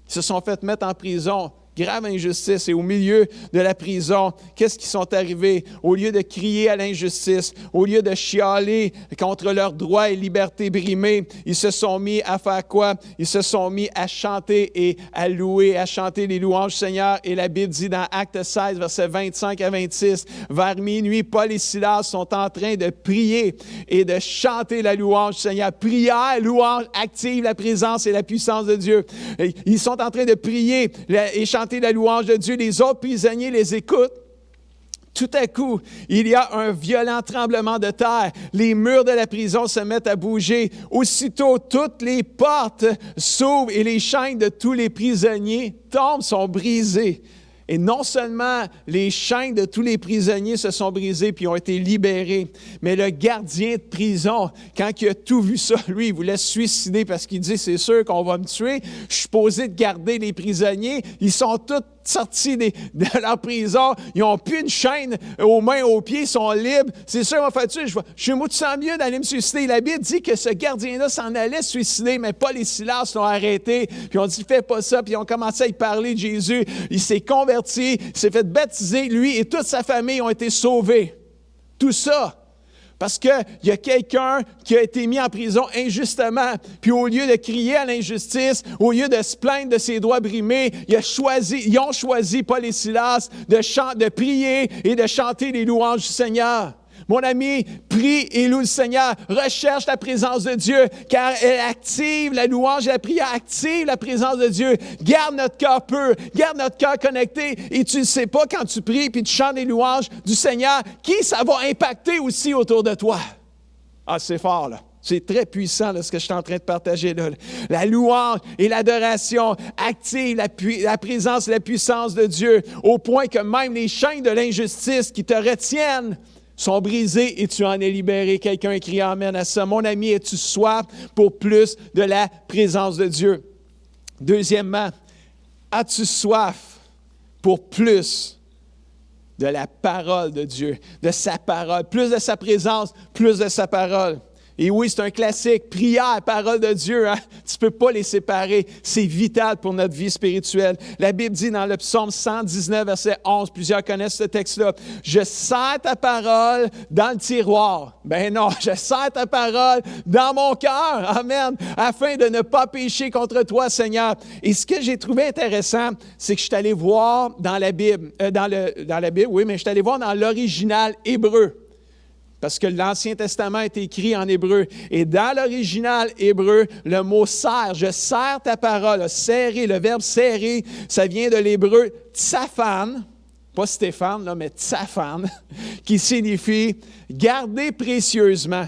Ils se sont fait mettre en prison. Grave injustice. Et au milieu de la prison, qu'est-ce qui sont arrivés? Au lieu de crier à l'injustice, au lieu de chialer contre leurs droits et libertés brimées, ils se sont mis à faire quoi? Ils se sont mis à chanter et à louer, à chanter les louanges du Seigneur. Et la Bible dit dans Actes 16, versets 25 à 26, vers minuit, Paul et Silas sont en train de prier et de chanter la louange du Seigneur. Prière, louange, active la présence et la puissance de Dieu. Et ils sont en train de prier et chanter la louange de Dieu, les autres prisonniers les écoutent. Tout à coup, il y a un violent tremblement de terre. Les murs de la prison se mettent à bouger. Aussitôt, toutes les portes s'ouvrent et les chaînes de tous les prisonniers tombent, sont brisées. Et non seulement les chaînes de tous les prisonniers se sont brisées puis ont été libérés, mais le gardien de prison, quand il a tout vu ça, lui, il voulait se suicider parce qu'il dit « C'est sûr qu'on va me tuer, je suis supposé de garder les prisonniers. » Ils sont tous sortis de leur prison, ils n'ont plus une chaîne aux mains, aux pieds, ils sont libres. C'est sûr, on va faire tuer. Je me sens mieux d'aller me suicider. La Bible dit que ce gardien-là s'en allait se suicider, mais Paul et Silas l'ont arrêté, puis on dit « Fais pas ça », puis ils ont commencé à y parler de Jésus. Il s'est converti converti, il s'est fait baptiser, lui et toute sa famille ont été sauvés. Tout ça parce qu'il y a quelqu'un qui a été mis en prison injustement. Puis au lieu de crier à l'injustice, au lieu de se plaindre de ses droits brimés, ils ont choisi, Paul et Silas, de prier et de chanter les louanges du Seigneur. Mon ami, prie et loue le Seigneur. Recherche la présence de Dieu, car elle active la louange et la prière, active la présence de Dieu. Garde notre cœur pur, garde notre cœur connecté. Et tu ne sais pas quand tu pries puis tu chantes les louanges du Seigneur, qui ça va impacter aussi autour de toi. Ah, c'est fort, là. C'est très puissant, là, ce que je suis en train de partager là. La louange et l'adoration activent la présence et la puissance de Dieu, au point que même les chaînes de l'injustice qui te retiennent sont brisés et tu en es libéré. Quelqu'un crie amen à ça. Mon ami, es-tu soif pour plus de la présence de Dieu? Deuxièmement, as-tu soif pour plus de la parole de Dieu, de sa parole, plus de sa présence, plus de sa parole? Et oui, c'est un classique, prière, parole de Dieu, hein? Tu ne peux pas les séparer. C'est vital pour notre vie spirituelle. La Bible dit dans le psaume 119, verset 11, plusieurs connaissent ce texte-là, « Je serre ta parole dans le tiroir. » Ben non, je serre ta parole dans mon cœur, amen, afin de ne pas pécher contre toi, Seigneur. Et ce que j'ai trouvé intéressant, c'est que je suis allé voir dans la Bible, je suis allé voir dans l'original hébreu. Parce que l'Ancien Testament est écrit en hébreu. Et dans l'original hébreu, le mot « serre », je serre ta parole, serrer, le verbe « serrer », ça vient de l'hébreu « tsaphan », pas Stéphane, là, mais « tsaphan », qui signifie « garder précieusement ».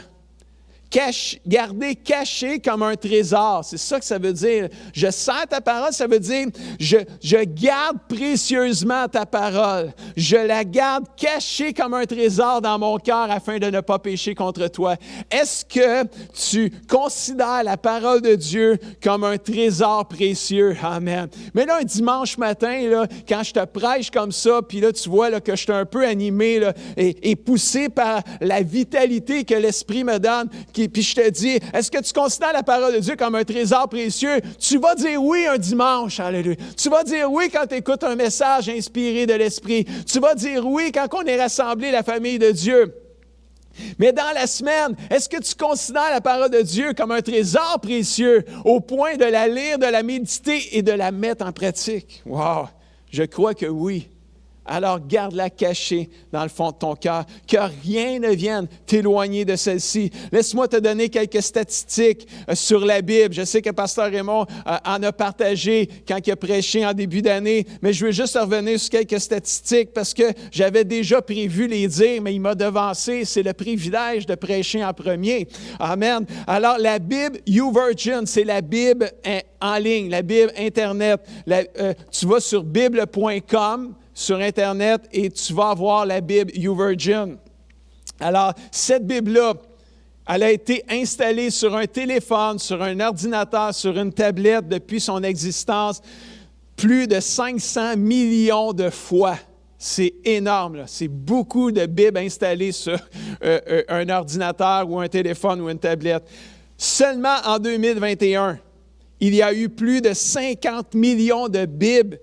Garder caché comme un trésor. C'est ça que ça veut dire. Je serre ta parole, ça veut dire je garde précieusement ta parole. Je la garde cachée comme un trésor dans mon cœur afin de ne pas pécher contre toi. Est-ce que tu considères la parole de Dieu comme un trésor précieux? Amen. Mais là, un dimanche matin, là, quand je te prêche comme ça, puis là, tu vois là, que je suis un peu animé là, et poussé par la vitalité que l'Esprit me donne, puis je te dis, est-ce que tu considères la parole de Dieu comme un trésor précieux? Tu vas dire oui un dimanche, alléluia. Tu vas dire oui quand tu écoutes un message inspiré de l'Esprit. Tu vas dire oui quand on est rassemblé, la famille de Dieu. Mais dans la semaine, est-ce que tu considères la parole de Dieu comme un trésor précieux au point de la lire, de la méditer et de la mettre en pratique? Wow! Je crois que oui. Alors garde-la cachée dans le fond de ton cœur, que rien ne vienne t'éloigner de celle-ci. Laisse-moi te donner quelques statistiques sur la Bible. Je sais que Pasteur Raymond en a partagé quand il a prêché en début d'année, mais je veux juste revenir sur quelques statistiques parce que j'avais déjà prévu les dire, mais il m'a devancé. C'est le privilège de prêcher en premier. Amen. Alors la Bible YouVersion, c'est la Bible en ligne, la Bible Internet. Tu vas sur bible.com sur Internet et tu vas avoir la Bible YouVersion. Alors, cette Bible-là, elle a été installée sur un téléphone, sur un ordinateur, sur une tablette depuis son existence plus de 500 millions de fois. C'est énorme, là. C'est beaucoup de Bibles installées sur un ordinateur ou un téléphone ou une tablette. Seulement en 2021, il y a eu plus de 50 millions de Bibles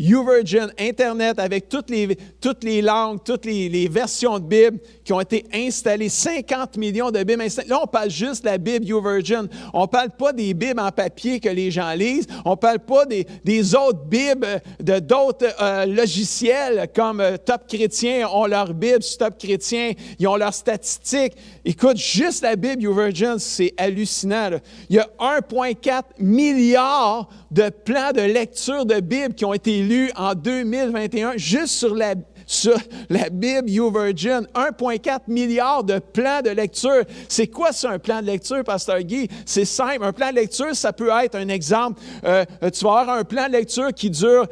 YouVersion, Internet, avec toutes les langues, toutes les versions de Bible qui ont été installées, 50 millions de Bibles installées. Là, on parle juste de la Bible YouVersion. On ne parle pas des Bibles en papier que les gens lisent. On ne parle pas des autres Bibles, de d'autres logiciels comme Top Chrétien ont leur Bible, Top Chrétien, ils ont leurs statistiques. Écoute, juste la Bible YouVersion, c'est hallucinant, là. Il y a 1,4 milliard de plans de lecture de Bible qui ont été lus en 2021 juste sur la Bible YouVersion. 1,4 milliard de plans de lecture. C'est quoi ça, un plan de lecture, Pasteur Guy? C'est simple. Un plan de lecture, ça peut être un exemple. Tu vas avoir un plan de lecture qui dure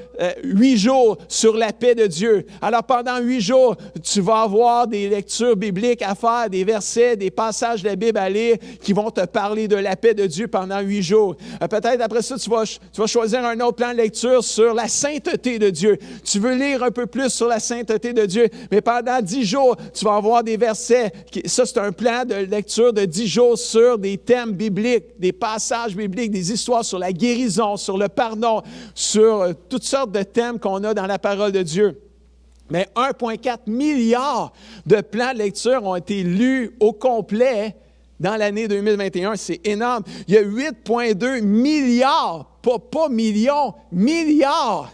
8 jours sur la paix de Dieu. Alors, pendant 8 jours, tu vas avoir des lectures bibliques à faire, des versets, des passages de la Bible à lire qui vont te parler de la paix de Dieu pendant 8 jours. Peut-être après ça, tu vas choisir un autre plan de lecture sur la sainteté de Dieu. Tu veux lire un peu plus sur la sainteté sainteté de Dieu. Mais pendant 10 jours, tu vas avoir des versets. Ça, c'est un plan de lecture de 10 jours sur des thèmes bibliques, des passages bibliques, des histoires sur la guérison, sur le pardon, sur toutes sortes de thèmes qu'on a dans la parole de Dieu. Mais 1,4 milliard de plans de lecture ont été lus au complet dans l'année 2021. C'est énorme. Il y a 8,2 milliards, pas millions, milliards.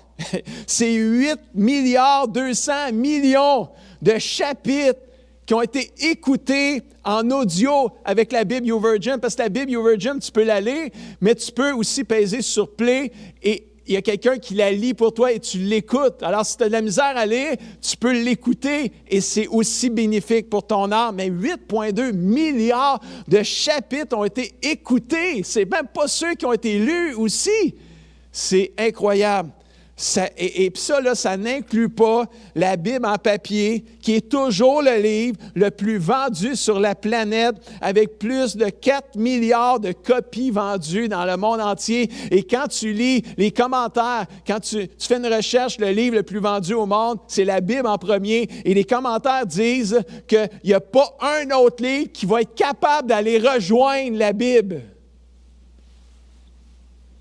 C'est 8 milliards 200 millions de chapitres qui ont été écoutés en audio avec la Bible YouVersion. Parce que la Bible YouVersion, tu peux la lire, mais tu peux aussi peser sur Play et il y a quelqu'un qui la lit pour toi et tu l'écoutes. Alors, si tu as de la misère à lire, tu peux l'écouter et c'est aussi bénéfique pour ton âme. Mais 8,2 milliards de chapitres ont été écoutés. C'est même pas ceux qui ont été lus aussi. C'est incroyable. Et ça, là, ça n'inclut pas la Bible en papier, qui est toujours le livre le plus vendu sur la planète, avec plus de 4 milliards de copies vendues dans le monde entier. Et quand tu lis les commentaires, quand tu fais une recherche, le livre le plus vendu au monde, c'est la Bible en premier. Et les commentaires disent qu'il n'y a pas un autre livre qui va être capable d'aller rejoindre la Bible.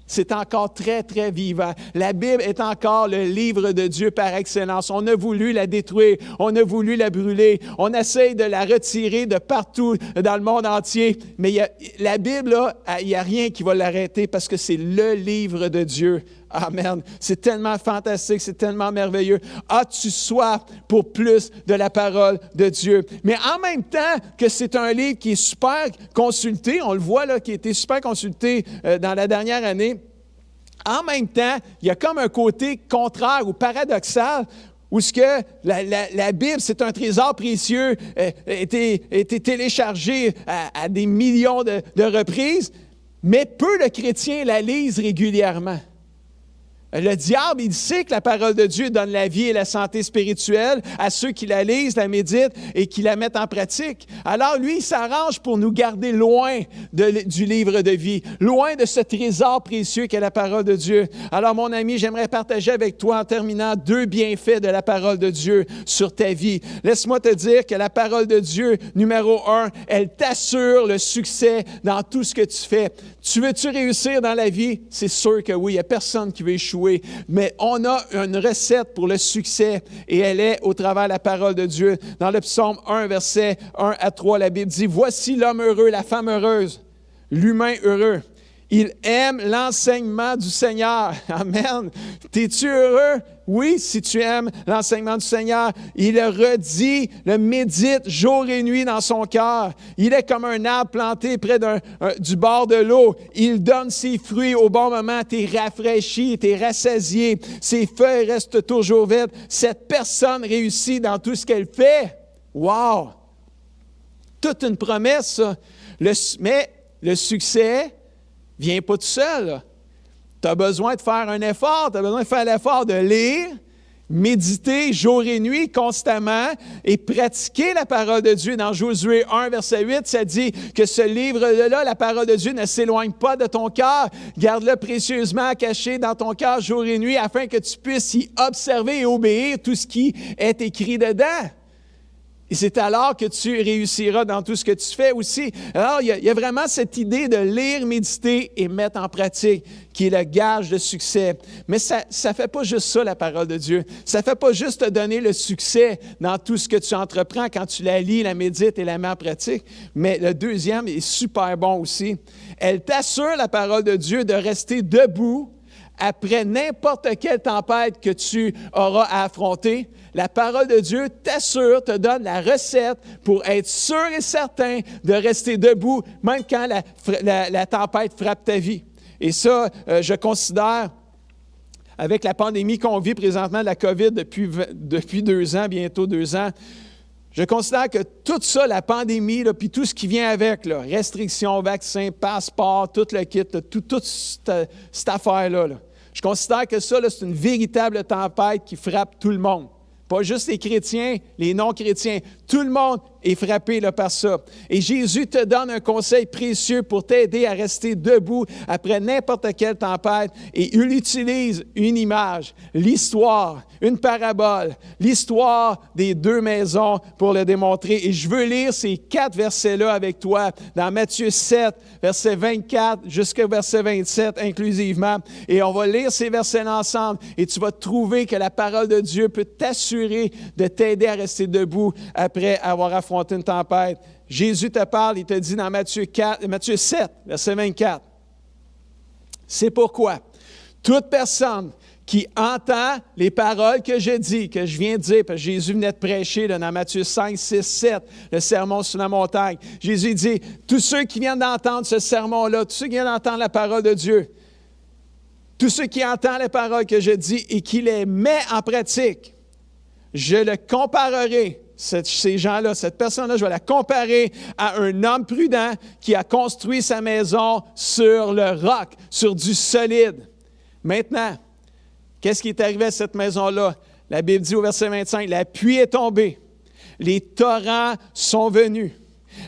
C'est encore très, très vivant. La Bible est encore le livre de Dieu par excellence. On a voulu la détruire, on a voulu la brûler, on essaye de la retirer de partout dans le monde entier. Mais la Bible, là, il n'y a rien qui va l'arrêter parce que c'est le livre de Dieu. Amen. C'est tellement fantastique, c'est tellement merveilleux. As-tu soif pour plus de la parole de Dieu? Mais en même temps que c'est un livre qui est super consulté, on le voit là, qui a été super consulté dans la dernière année, en même temps, il y a comme un côté contraire ou paradoxal où ce que la Bible, c'est un trésor précieux, a été téléchargé à des millions de reprises, mais peu de chrétiens la lisent régulièrement. Le diable, il sait que la parole de Dieu donne la vie et la santé spirituelle à ceux qui la lisent, la méditent et qui la mettent en pratique. Alors lui, il s'arrange pour nous garder loin du livre de vie, loin de ce trésor précieux qu'est la parole de Dieu. Alors mon ami, j'aimerais partager avec toi en terminant 2 bienfaits de la parole de Dieu sur ta vie. Laisse-moi te dire que la parole de Dieu, numéro 1, elle t'assure le succès dans tout ce que tu fais. Tu veux-tu réussir dans la vie? C'est sûr que oui, il n'y a personne qui veut échouer. Mais on a une recette pour le succès et elle est au travers de la parole de Dieu. Dans le psaume 1, versets 1 à 3, la Bible dit « Voici l'homme heureux, la femme heureuse, l'humain heureux. Il aime l'enseignement du Seigneur. » Amen. T'es-tu heureux? Oui, si tu aimes l'enseignement du Seigneur. Il le redit, le médite jour et nuit dans son cœur. Il est comme un arbre planté près du bord de l'eau. Il donne ses fruits au bon moment. T'es rafraîchi, t'es rassasié. Ses feuilles restent toujours vertes. Cette personne réussit dans tout ce qu'elle fait. Wow! Toute une promesse, ça. Mais le succès vient pas tout seul. Tu as besoin de faire un effort, tu as besoin de faire l'effort de lire, méditer jour et nuit constamment et pratiquer la parole de Dieu. Dans Josué 1, verset 8, ça dit que ce livre-là, la parole de Dieu, ne s'éloigne pas de ton cœur. Garde-le précieusement caché dans ton cœur jour et nuit afin que tu puisses y observer et obéir tout ce qui est écrit dedans. Et c'est alors que tu réussiras dans tout ce que tu fais aussi. Alors, il y a vraiment cette idée de lire, méditer et mettre en pratique qui est le gage de succès. Mais ça ne fait pas juste ça, la parole de Dieu. Ça ne fait pas juste te donner le succès dans tout ce que tu entreprends quand tu la lis, la médites et la mets en pratique. Mais le deuxième est super bon aussi. Elle t'assure, la parole de Dieu, de rester debout après n'importe quelle tempête que tu auras à affronter. La parole de Dieu t'assure, te donne la recette pour être sûr et certain de rester debout, même quand la tempête frappe ta vie. Et ça, je considère, avec la pandémie qu'on vit présentement de la COVID depuis 2 ans, bientôt 2 ans, je considère que tout ça, la pandémie, là, puis tout ce qui vient avec, là, restrictions, vaccins, passeports, tout le kit, là, toute cette affaire-là, là, je considère que ça, là, c'est une véritable tempête qui frappe tout le monde. Pas juste les chrétiens, les non-chrétiens, tout le monde est frappé là, par ça. Et Jésus te donne un conseil précieux pour t'aider à rester debout après n'importe quelle tempête. Et il utilise une image, l'histoire, une parabole, l'histoire des 2 maisons pour le démontrer. Et je veux lire ces 4 versets-là avec toi dans Matthieu 7, verset 24 jusqu'au verset 27 inclusivement. Et on va lire ces versets-là ensemble et tu vas trouver que la parole de Dieu peut t'assurer de t'aider à rester debout après avoir affronté une tempête. Jésus te parle, il te dit dans Matthieu 7, verset 24. C'est pourquoi toute personne qui entend les paroles que je dis, que je viens de dire, parce que Jésus venait de prêcher là, dans Matthieu 5, 6, 7, le sermon sur la montagne. Jésus dit, tous ceux qui viennent d'entendre ce sermon-là, tous ceux qui viennent d'entendre la parole de Dieu, tous ceux qui entendent les paroles que je dis et qui les mettent en pratique, je le comparerai, ces gens-là, cette personne-là, je vais la comparer à un homme prudent qui a construit sa maison sur le roc, sur du solide. Maintenant, qu'est-ce qui est arrivé à cette maison-là? La Bible dit au verset 25, la pluie est tombée, les torrents sont venus,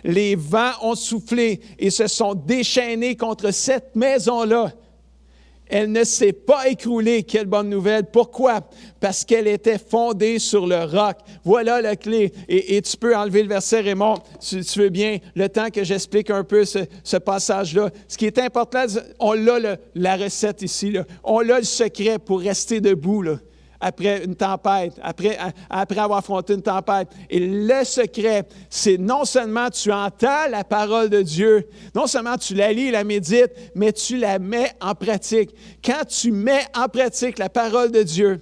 les vents ont soufflé et se sont déchaînés contre cette maison-là. Elle ne s'est pas écroulée. Quelle bonne nouvelle. Pourquoi? Parce qu'elle était fondée sur le roc. Voilà la clé. Et tu peux enlever le verset, Raymond, si tu veux bien, le temps que j'explique un peu ce passage-là. Ce qui est important, on a la recette ici. Là. On a le secret pour rester debout là, après une tempête, après avoir affronté une tempête. Et le secret, c'est non seulement tu entends la parole de Dieu, non seulement tu la lis, la médites, mais tu la mets en pratique. Quand tu mets en pratique la parole de Dieu,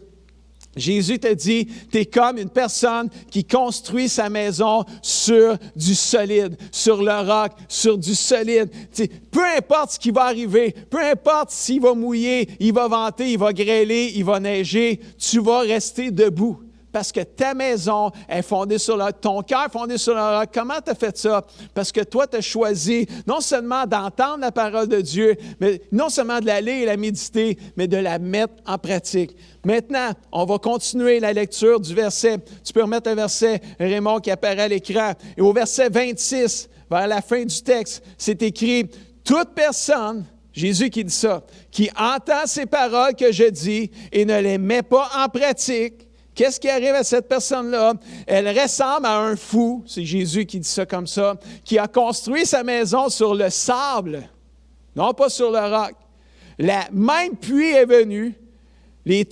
Jésus te dit, tu es comme une personne qui construit sa maison sur du solide, sur le roc, sur du solide. T'sais, peu importe ce qui va arriver, peu importe s'il va mouiller, il va venter, il va grêler, il va neiger, tu vas rester debout. Parce que ta maison est fondée sur le roc, ton cœur est fondé sur le roc. Comment tu as fait ça? Parce que toi, tu as choisi non seulement d'entendre la parole de Dieu, mais non seulement de la lire et la méditer, mais de la mettre en pratique. Maintenant, on va continuer la lecture du verset. Tu peux remettre un verset, Raymond, qui apparaît à l'écran. Et au verset 26, vers la fin du texte, c'est écrit « Toute personne », Jésus qui dit ça, « qui entend ces paroles que je dis et ne les met pas en pratique », qu'est-ce qui arrive à cette personne-là? Elle ressemble à un fou, c'est Jésus qui dit ça comme ça, qui a construit sa maison sur le sable, non pas sur le roc. La même pluie est venue, les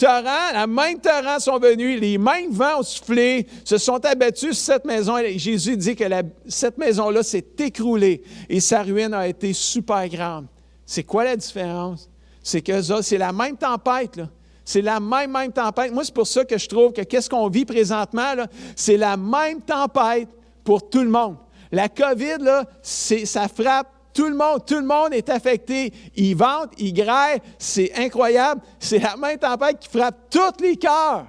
mêmes torrents sont venus, les mêmes vents ont soufflé, se sont abattus sur cette maison. Et Jésus dit que cette maison-là s'est écroulée et sa ruine a été super grande. C'est quoi la différence? C'est que ça, c'est la même tempête, là. C'est la même tempête. Moi, c'est pour ça que je trouve que qu'est-ce qu'on vit présentement, là, c'est la même tempête pour tout le monde. La COVID, là, ça frappe tout le monde. Tout le monde est affecté. Ils ventent, ils grêlent. C'est incroyable. C'est la même tempête qui frappe tous les cœurs.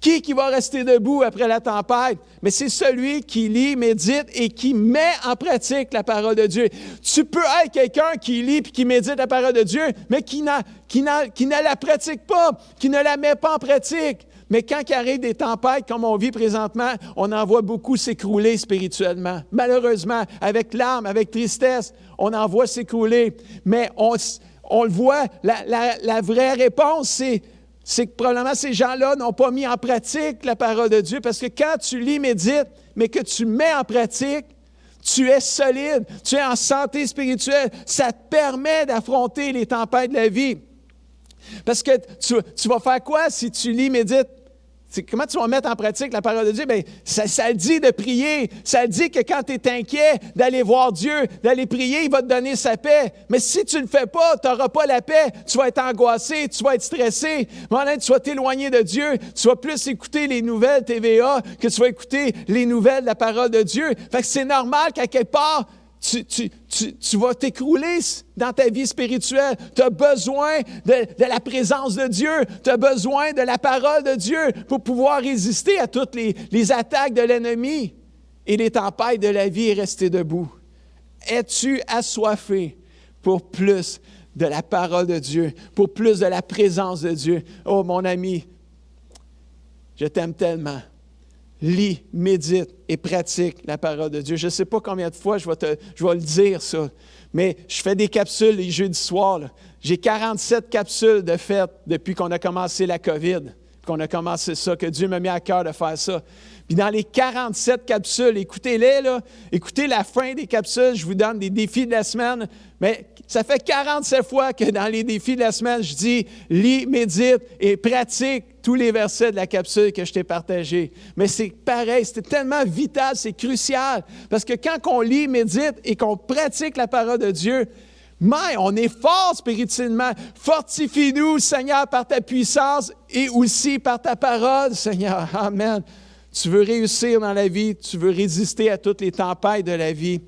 Qui va rester debout après la tempête? Mais c'est celui qui lit, médite et qui met en pratique la parole de Dieu. Tu peux être quelqu'un qui lit et qui médite la parole de Dieu, mais qui ne la pratique pas, qui ne la met pas en pratique. Mais quand il arrive des tempêtes comme on vit présentement, on en voit beaucoup s'écrouler spirituellement. Malheureusement, avec larmes, avec tristesse, on en voit s'écrouler. Mais on le voit, la vraie réponse, c'est que probablement ces gens-là n'ont pas mis en pratique la parole de Dieu, parce que quand tu lis, médites, mais que tu mets en pratique, tu es solide, tu es en santé spirituelle. Ça te permet d'affronter les tempêtes de la vie. Parce que tu vas faire quoi si tu lis, médites? Comment tu vas mettre en pratique la parole de Dieu? Bien, ça le dit de prier. Ça le dit que quand tu es inquiet, d'aller voir Dieu, d'aller prier, il va te donner sa paix. Mais si tu ne le fais pas, tu n'auras pas la paix. Tu vas être angoissé, tu vas être stressé. Maintenant, tu vas t'éloigner de Dieu. Tu vas plus écouter les nouvelles TVA que tu vas écouter les nouvelles de la parole de Dieu. Fait que c'est normal qu'à quelque part, tu vas t'écrouler dans ta vie spirituelle. Tu as besoin de la présence de Dieu. Tu as besoin de la parole de Dieu pour pouvoir résister à toutes les attaques de l'ennemi et les tempêtes de la vie et rester debout. Es-tu assoiffé pour plus de la parole de Dieu, pour plus de la présence de Dieu? Oh, mon ami, je t'aime tellement. lis, médite et pratique la parole de Dieu. Je ne sais pas combien de fois je vais le dire ça, mais je fais des capsules les jeudis soirs. Là. J'ai 47 capsules de fête depuis qu'on a commencé la COVID, qu'on a commencé ça, que Dieu m'a mis à cœur de faire ça. Puis dans les 47 capsules, écoutez-les, là, écoutez la fin des capsules, je vous donne des défis de la semaine, mais ça fait 47 fois que dans les défis de la semaine, je dis « lis, médite et pratique tous les versets de la capsule que je t'ai partagée. » Mais c'est pareil, c'est tellement vital, c'est crucial, parce que quand on lit, médite et qu'on pratique la parole de Dieu, mais on est fort spirituellement. Fortifie-nous, Seigneur, par ta puissance et aussi par ta parole, Seigneur. Amen. Tu veux réussir dans la vie, tu veux résister à toutes les tempêtes de la vie.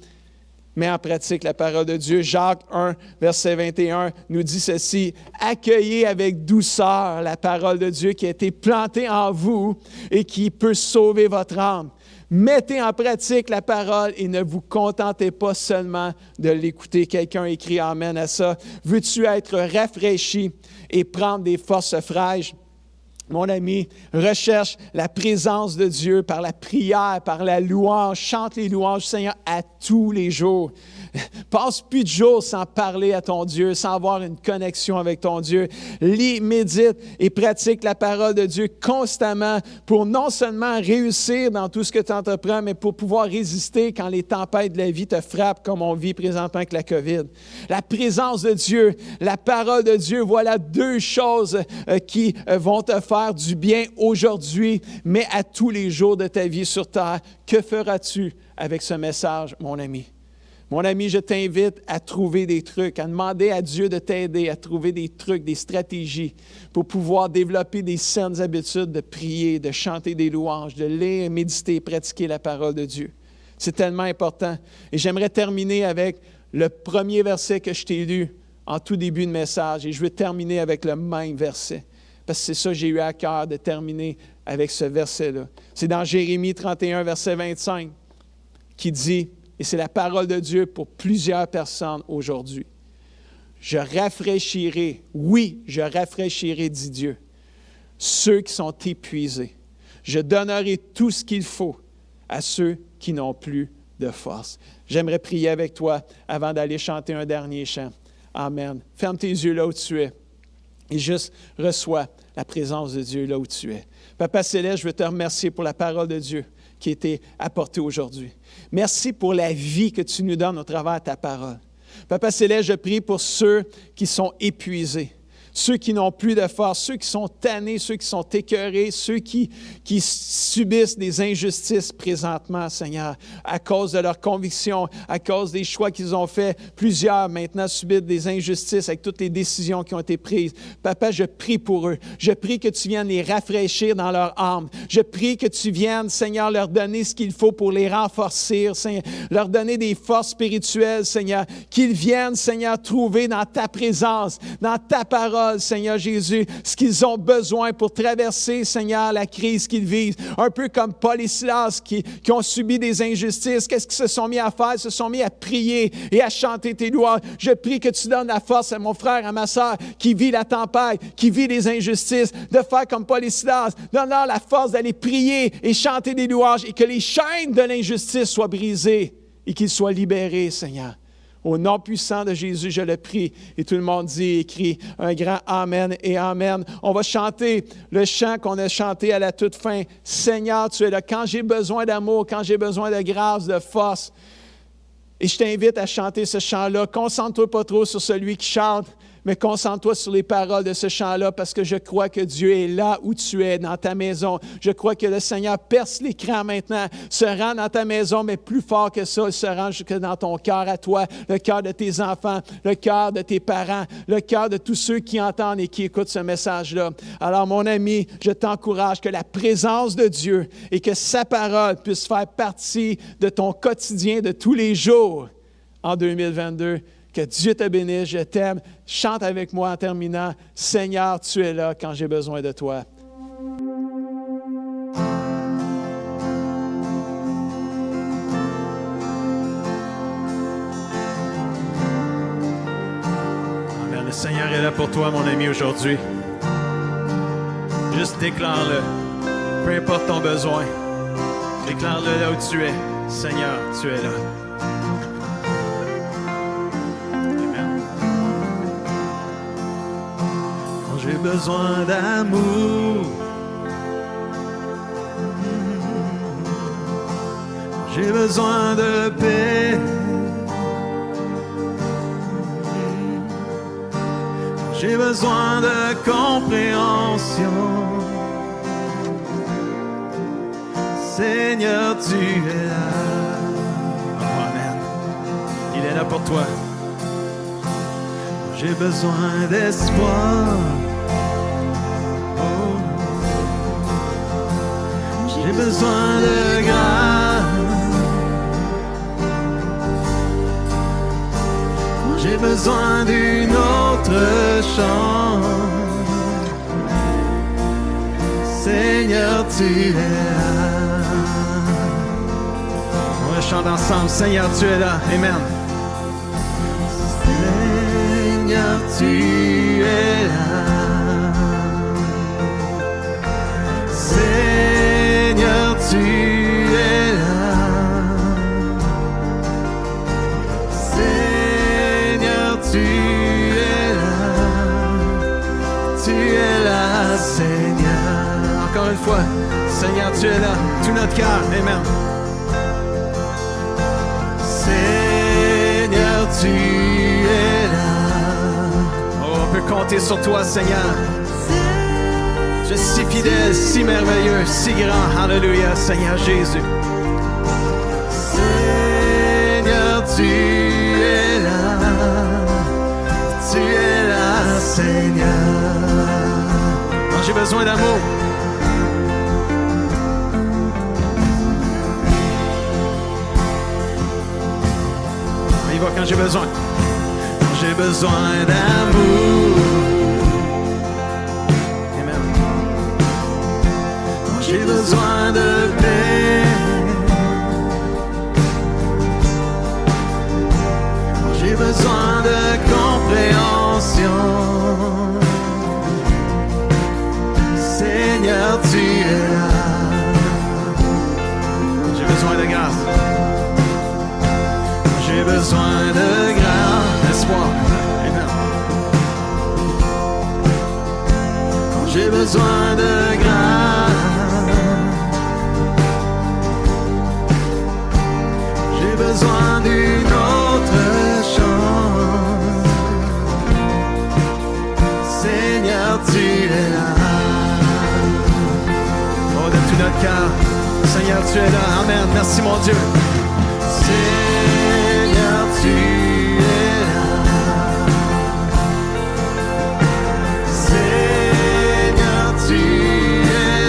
Mets en pratique la parole de Dieu. Jacques 1, verset 21 nous dit ceci. « Accueillez avec douceur la parole de Dieu qui a été plantée en vous et qui peut sauver votre âme. Mettez en pratique la parole et ne vous contentez pas seulement de l'écouter. » Quelqu'un écrit amen à ça. « Veux-tu être rafraîchi et prendre des forces fraîches? » Mon ami, recherche la présence de Dieu par la prière, par la louange. Chante les louanges du Seigneur à tous les jours. Passe plus de jours sans parler à ton Dieu, sans avoir une connexion avec ton Dieu. Lis, médite et pratique la parole de Dieu constamment pour non seulement réussir dans tout ce que tu entreprends, mais pour pouvoir résister quand les tempêtes de la vie te frappent comme on vit présentement avec la COVID. La présence de Dieu, la parole de Dieu, voilà deux choses qui vont te faire du bien aujourd'hui, mais à tous les jours de ta vie sur terre. Que feras-tu avec ce message, mon ami? Mon ami, je t'invite à trouver des trucs, à demander à Dieu de t'aider à trouver des trucs, des stratégies pour pouvoir développer des saines habitudes de prier, de chanter des louanges, de lire, méditer, pratiquer la parole de Dieu. C'est tellement important. Et j'aimerais terminer avec le premier verset que je t'ai lu en tout début de message. Et je vais terminer avec le même verset. Parce que c'est ça que j'ai eu à cœur de terminer avec ce verset-là. C'est dans Jérémie 31, verset 25, qui dit, et c'est la parole de Dieu pour plusieurs personnes aujourd'hui. « Je rafraîchirai, oui, je rafraîchirai, dit Dieu, ceux qui sont épuisés. Je donnerai tout ce qu'il faut à ceux qui n'ont plus de force. » J'aimerais prier avec toi avant d'aller chanter un dernier chant. Amen. Ferme tes yeux là où tu es et juste reçois la présence de Dieu là où tu es. Papa Céleste, je veux te remercier pour la parole de Dieu qui a été apportée aujourd'hui. Merci pour la vie que tu nous donnes au travers de ta parole. Papa Céleste, je prie pour ceux qui sont épuisés, ceux qui n'ont plus de force, ceux qui sont tannés, ceux qui sont écœurés, ceux qui subissent des injustices présentement, Seigneur, à cause de leurs convictions, à cause des choix qu'ils ont faits. Plusieurs maintenant subissent des injustices avec toutes les décisions qui ont été prises. Papa, je prie pour eux. Je prie que tu viennes les rafraîchir dans leur âme. Je prie que tu viennes, Seigneur, leur donner ce qu'il faut pour les renforcer, Seigneur, leur donner des forces spirituelles, Seigneur, qu'ils viennent, Seigneur, trouver dans ta présence, dans ta parole, Seigneur Jésus, ce qu'ils ont besoin pour traverser, Seigneur, la crise qu'ils vivent. Un peu comme Paul et Silas qui ont subi des injustices. Qu'est-ce qu'ils se sont mis à faire? Ils se sont mis à prier et à chanter tes louanges. Je prie que tu donnes la force à mon frère, à ma sœur qui vit la tempête, qui vit les injustices, de faire comme Paul et Silas. Donne-leur la force d'aller prier et chanter des louanges et que les chaînes de l'injustice soient brisées et qu'ils soient libérés, Seigneur. Au nom puissant de Jésus, je le prie. Et tout le monde dit et crie un grand Amen et Amen. On va chanter le chant qu'on a chanté à la toute fin. Seigneur, tu es là. Quand j'ai besoin d'amour, quand j'ai besoin de grâce, de force. Et je t'invite à chanter ce chant-là. Concentre-toi pas trop sur celui qui chante, mais concentre-toi sur les paroles de ce chant-là parce que je crois que Dieu est là où tu es, dans ta maison. Je crois que le Seigneur perce l'écran maintenant, se rend dans ta maison, mais plus fort que ça, il se rend jusque dans ton cœur à toi, le cœur de tes enfants, le cœur de tes parents, le cœur de tous ceux qui entendent et qui écoutent ce message-là. Alors, mon ami, je t'encourage que la présence de Dieu et que sa parole puisse faire partie de ton quotidien de tous les jours en 2022. Que Dieu te bénisse, je t'aime. Chante avec moi en terminant. Seigneur, tu es là quand j'ai besoin de toi. Amen. Le Seigneur est là pour toi, mon ami, aujourd'hui. Juste déclare-le. Peu importe ton besoin. Déclare-le là où tu es. Seigneur, tu es là. Amen. Quand j'ai besoin d'amour, j'ai besoin de paix, j'ai besoin de compréhension. Seigneur, tu es là. Oh, amen. Il est là pour toi. J'ai besoin d'espoir. Oh. J'ai besoin de grâce. J'ai besoin d'une autre chance. Seigneur, tu es là. On chante ensemble. Seigneur, tu es là. Amen. Seigneur, tu es là. Seigneur, tu es là. Seigneur, tu es là. Tu es là, Seigneur. Encore une fois, Seigneur, tu es là. Tout notre cœur. Amen. Seigneur, tu es là. Oh, on peut compter sur toi, Seigneur. Tu es si fidèle, si merveilleux, si grand. Alléluia, Seigneur Jésus. Seigneur, tu es là. Tu es là, Seigneur. Quand j'ai besoin d'amour, il va quand j'ai besoin. Quand j'ai besoin d'amour. Amen. Quand j'ai besoin de paix. Quand j'ai besoin de compréhension. Seigneur, tu es là. J'ai besoin de grâce. J'ai besoin de grand espoir. Amen. Quand j'ai besoin de grâce, j'ai besoin d'une autre chance. Seigneur, tu es là. Oh, de tout notre cœur. Seigneur, tu es là. Amen. Merci, mon Dieu. Seigneur, tu es là. Seigneur, tu es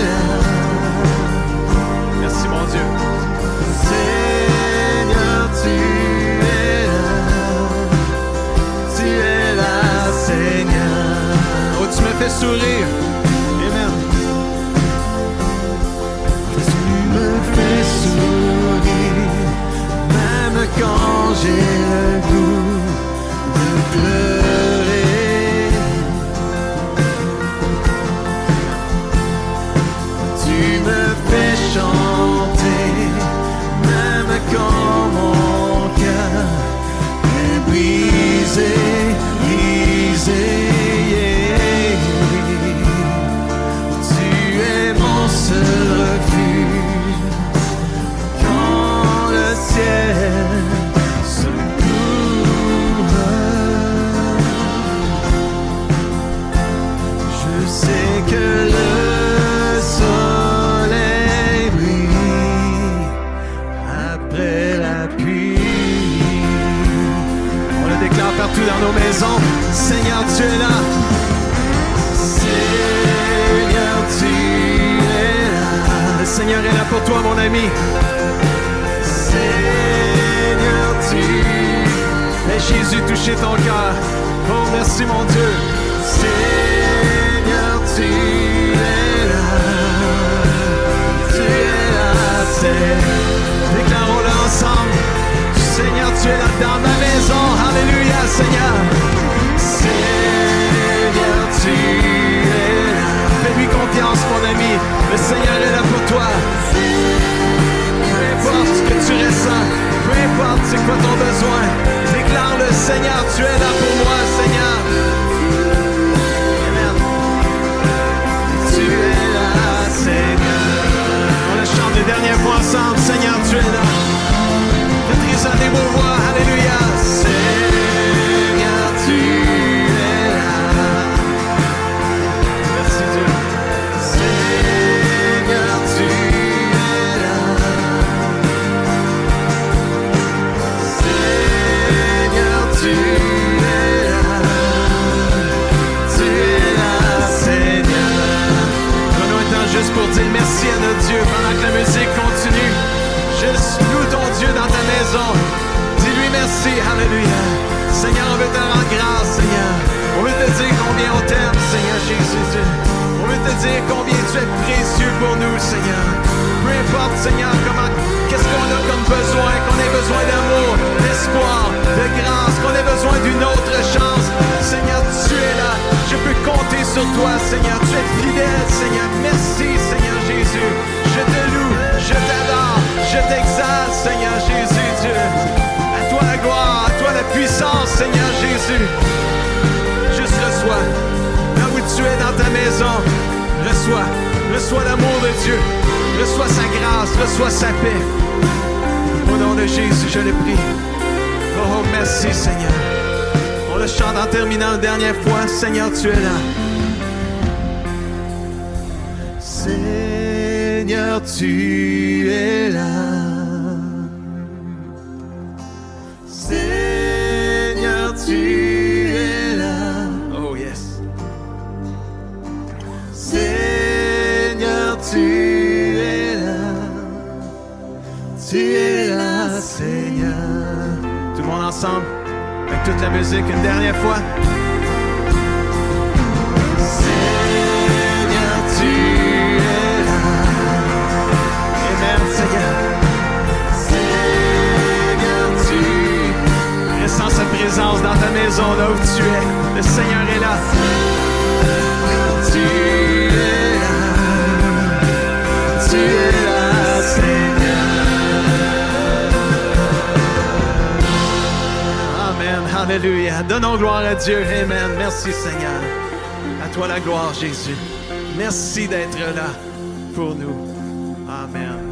là. Merci, mon Dieu. Seigneur, tu es là. Tu es là, Seigneur. Oh, tu me fais sourire. Amen. Tu me fais sourire. Même quand j'ai le goût de pleurer, tu me fais chanter, même quand mon cœur est brisé, brisé. Tu es mon seul refuge quand le ciel se couvre. Je sais que le soleil brille après la pluie. On le déclare partout dans nos maisons. Seigneur, tu es là. Seigneur, tu es là. Le Seigneur est là pour toi, mon ami. Seigneur, tu es Jésus, toucher ton cœur. Oh, merci, mon Dieu. Seigneur, tu es là. Tu es là, Seigneur. Déclarons-le ensemble. Seigneur, tu es là dans ma maison. Alléluia, Seigneur. Seigneur, tu es là. Fais-lui confiance, mon ami. Le Seigneur est là pour toi. Seigneur, combien on t'aime, Seigneur Jésus. On veut te dire combien tu es précieux pour nous, Seigneur. Peu importe, Seigneur, qu'est-ce qu'on a comme besoin, qu'on ait besoin d'amour, d'espoir, de grâce, qu'on ait besoin d'une autre chance. Seigneur, tu es là. Je peux compter sur toi, Seigneur. Tu es fidèle, Seigneur. Merci, Seigneur Jésus. Je te loue, je t'adore, je t'exalte, Seigneur Jésus, Dieu. À toi la gloire, à toi la puissance, Seigneur Jésus. Juste reçois. Là où tu es dans ta maison, reçois l'amour de Dieu. Reçois sa grâce, reçois sa paix. Au nom de Jésus, je le prie. Oh, merci, Seigneur. On le chante en terminant une dernière fois. Seigneur, tu es là. Seigneur, tu es là. Seigneur, tu es là. Oh, yes. Seigneur, tu es là. Tu es là, Seigneur. Tout le monde ensemble, avec toute la musique, une dernière fois. Seigneur, tu es là. Amen, Seigneur. Seigneur, tu ressens sa présence dans ta maison, là où tu es. Le Seigneur est là. Seigneur, tu es là. Tu es là, Seigneur. Amen. Alléluia. Donnons gloire à Dieu. Amen. Merci, Seigneur. À toi la gloire, Jésus. Merci d'être là pour nous. Amen.